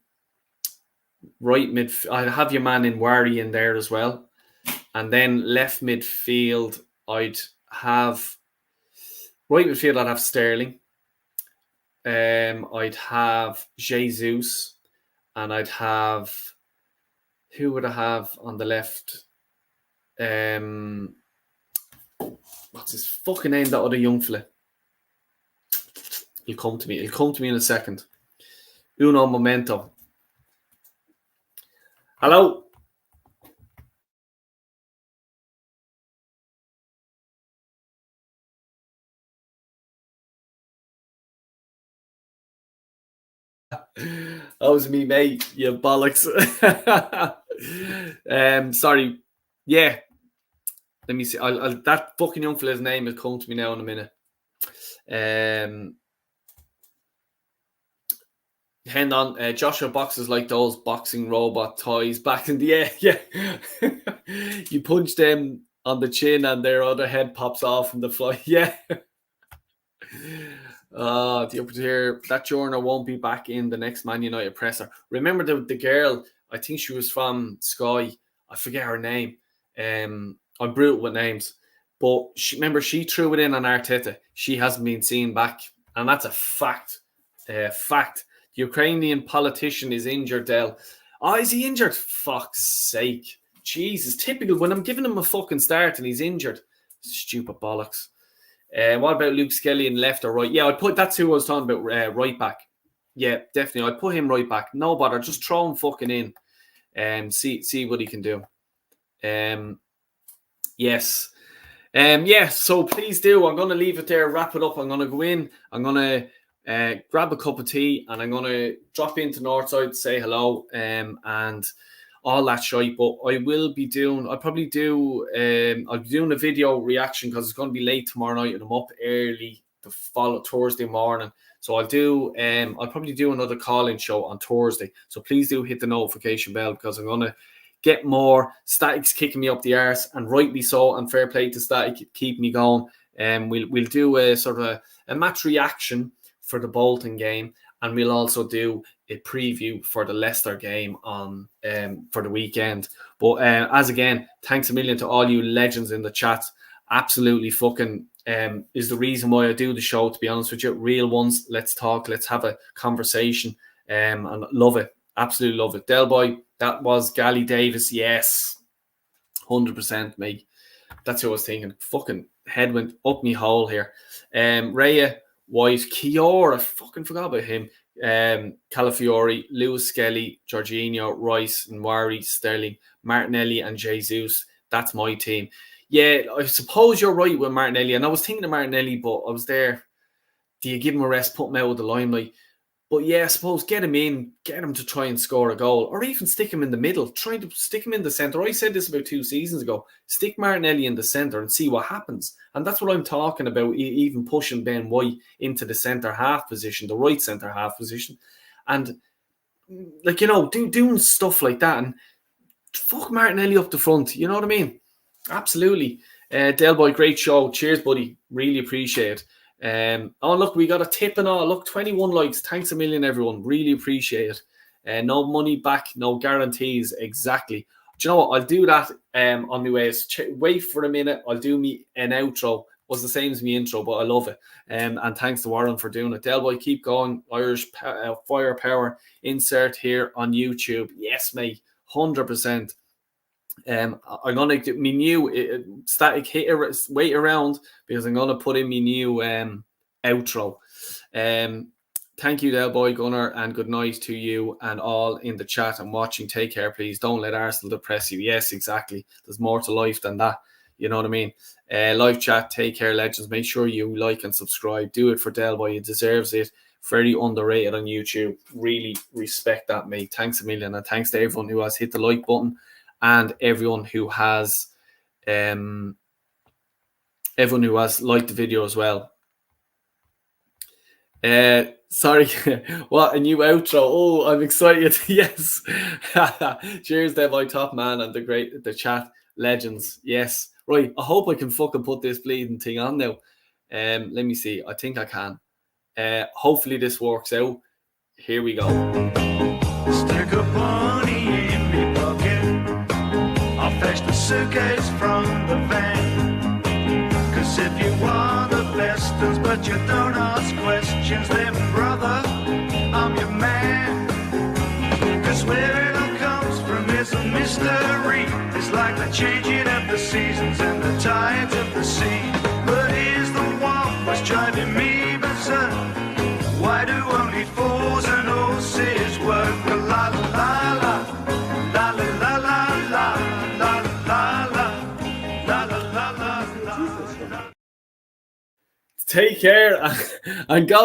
Right mid. I'd have your man in Wari in there as well, and then left midfield. I'd have right midfield. I'd have Sterling. I'd have Jesus, and I'd have, who would I have on the left? What's his fucking name? That other young fella. He'll come to me. He'll come to me in a second. Uno momento. Hello. That was me, mate. You bollocks. Sorry. Yeah. Let me see. That fucking young fella's name will come to me now in a minute. Hang on. Joshua boxes like those boxing robot toys back in the air. Yeah. You punch them on the chin and their other head pops off from the fly. Yeah. The upper tier, that journal won't be back in the next Man United presser. Remember the girl, I think she was from Sky. I forget her name. I'm brutal with names. But she threw it in on Arteta. She hasn't been seen back. And that's a fact. Fact. The Ukrainian politician is injured, Del. Oh, is he injured? Fuck's sake. Jesus, typical. When I'm giving him a fucking start and he's injured. Stupid bollocks. What about Luke Skelly in left or right? Yeah, I'd put, that's who I was talking about, right back. Yeah, definitely. I'd put him right back. No bother. Just throw him fucking in and see what he can do. Yes. Yeah, so please do. I'm going to leave it there, wrap it up. I'm going to go in. I'm going to grab a cup of tea and I'm going to drop into Northside, say hello and all that shite. But I will be doing, I'll be doing a video reaction because it's going to be late tomorrow night and I'm up early the follow Thursday morning. So I'll probably do another call-in show on Thursday. So please do hit the notification bell because I'm going to get more. Static's kicking me up the arse, and rightly so, and fair play to Static, keep me going. We'll do a sort of a match reaction for the Bolton game, and we'll also do a preview for the Leicester game on for the weekend. But as again, thanks a million to all you legends in the chat. Absolutely fucking is the reason why I do the show, to be honest with you. Real ones, let's talk, let's have a conversation, and love it. Absolutely love it. Del Boy, that was Gally Davis. Yes. 100%, mate. That's what I was thinking. Fucking head went up me hole here. Raya, White, Kiora, fucking forgot about him. Calafiori, Lewis Skelly, Jorginho, Rice, Nwari, Sterling, Martinelli, and Jesus. That's my team. Yeah, I suppose you're right with Martinelli. And I was thinking of Martinelli, but I was there. Do you give him a rest, put him out of the limelight? But yeah, I suppose get him in, get him to try and score a goal, or even stick him in the middle, try to stick him in the centre. I said this about 2 seasons ago. Stick Martinelli in the centre and see what happens. And that's what I'm talking about, even pushing Ben White into the centre half position, the right centre half position. And, like, you know, doing stuff like that and fuck Martinelli up the front. You know what I mean? Absolutely. Del Boy, great show. Cheers, buddy. Really appreciate it. Oh, look, we got a tip and all. Look, 21 likes. Thanks a million, everyone. Really appreciate it. No money back, no guarantees. Exactly. Do you know what? I'll do that on my way. Wait for a minute. I'll do me an outro. Was the same as me intro, but I love it. And thanks to Warren for doing it. Delboy, keep going. Irish firepower insert here on YouTube. Yes, mate. 100%. I'm gonna get me new static wait around because I'm gonna put in me new outro. Thank you, Del Boy Gunner, and good night to you and all in the chat and watching. Take care, please. Don't let Arsenal depress you. Yes, exactly. There's more to life than that. You know what I mean? Live chat. Take care, legends. Make sure you like and subscribe. Do it for Del Boy. He deserves it. Very underrated on YouTube. Really respect that, mate. Thanks a million, and thanks to everyone who has hit the like button and everyone who has liked the video as well. Sorry, what a new outro. Oh, I'm excited. Yes. Cheers, Del Boy Top Man and the chat legends. Yes. Right. I hope I can fucking put this bleeding thing on now. Let me see. I think I can. Hopefully this works out. Here we go. Stick a bunny in me pocket. I'll fetch the suitcase from the van. Cause if you want the best ones but you don't ask questions, then brother, I'm your man. Cause where it all comes from is a mystery. It's like the changing of the seasons and the tides of the sea. But here's the one that's driving me berserk. Why do only fools and horses work? La la la la, la la la la, la la la, la la la la. Take care and God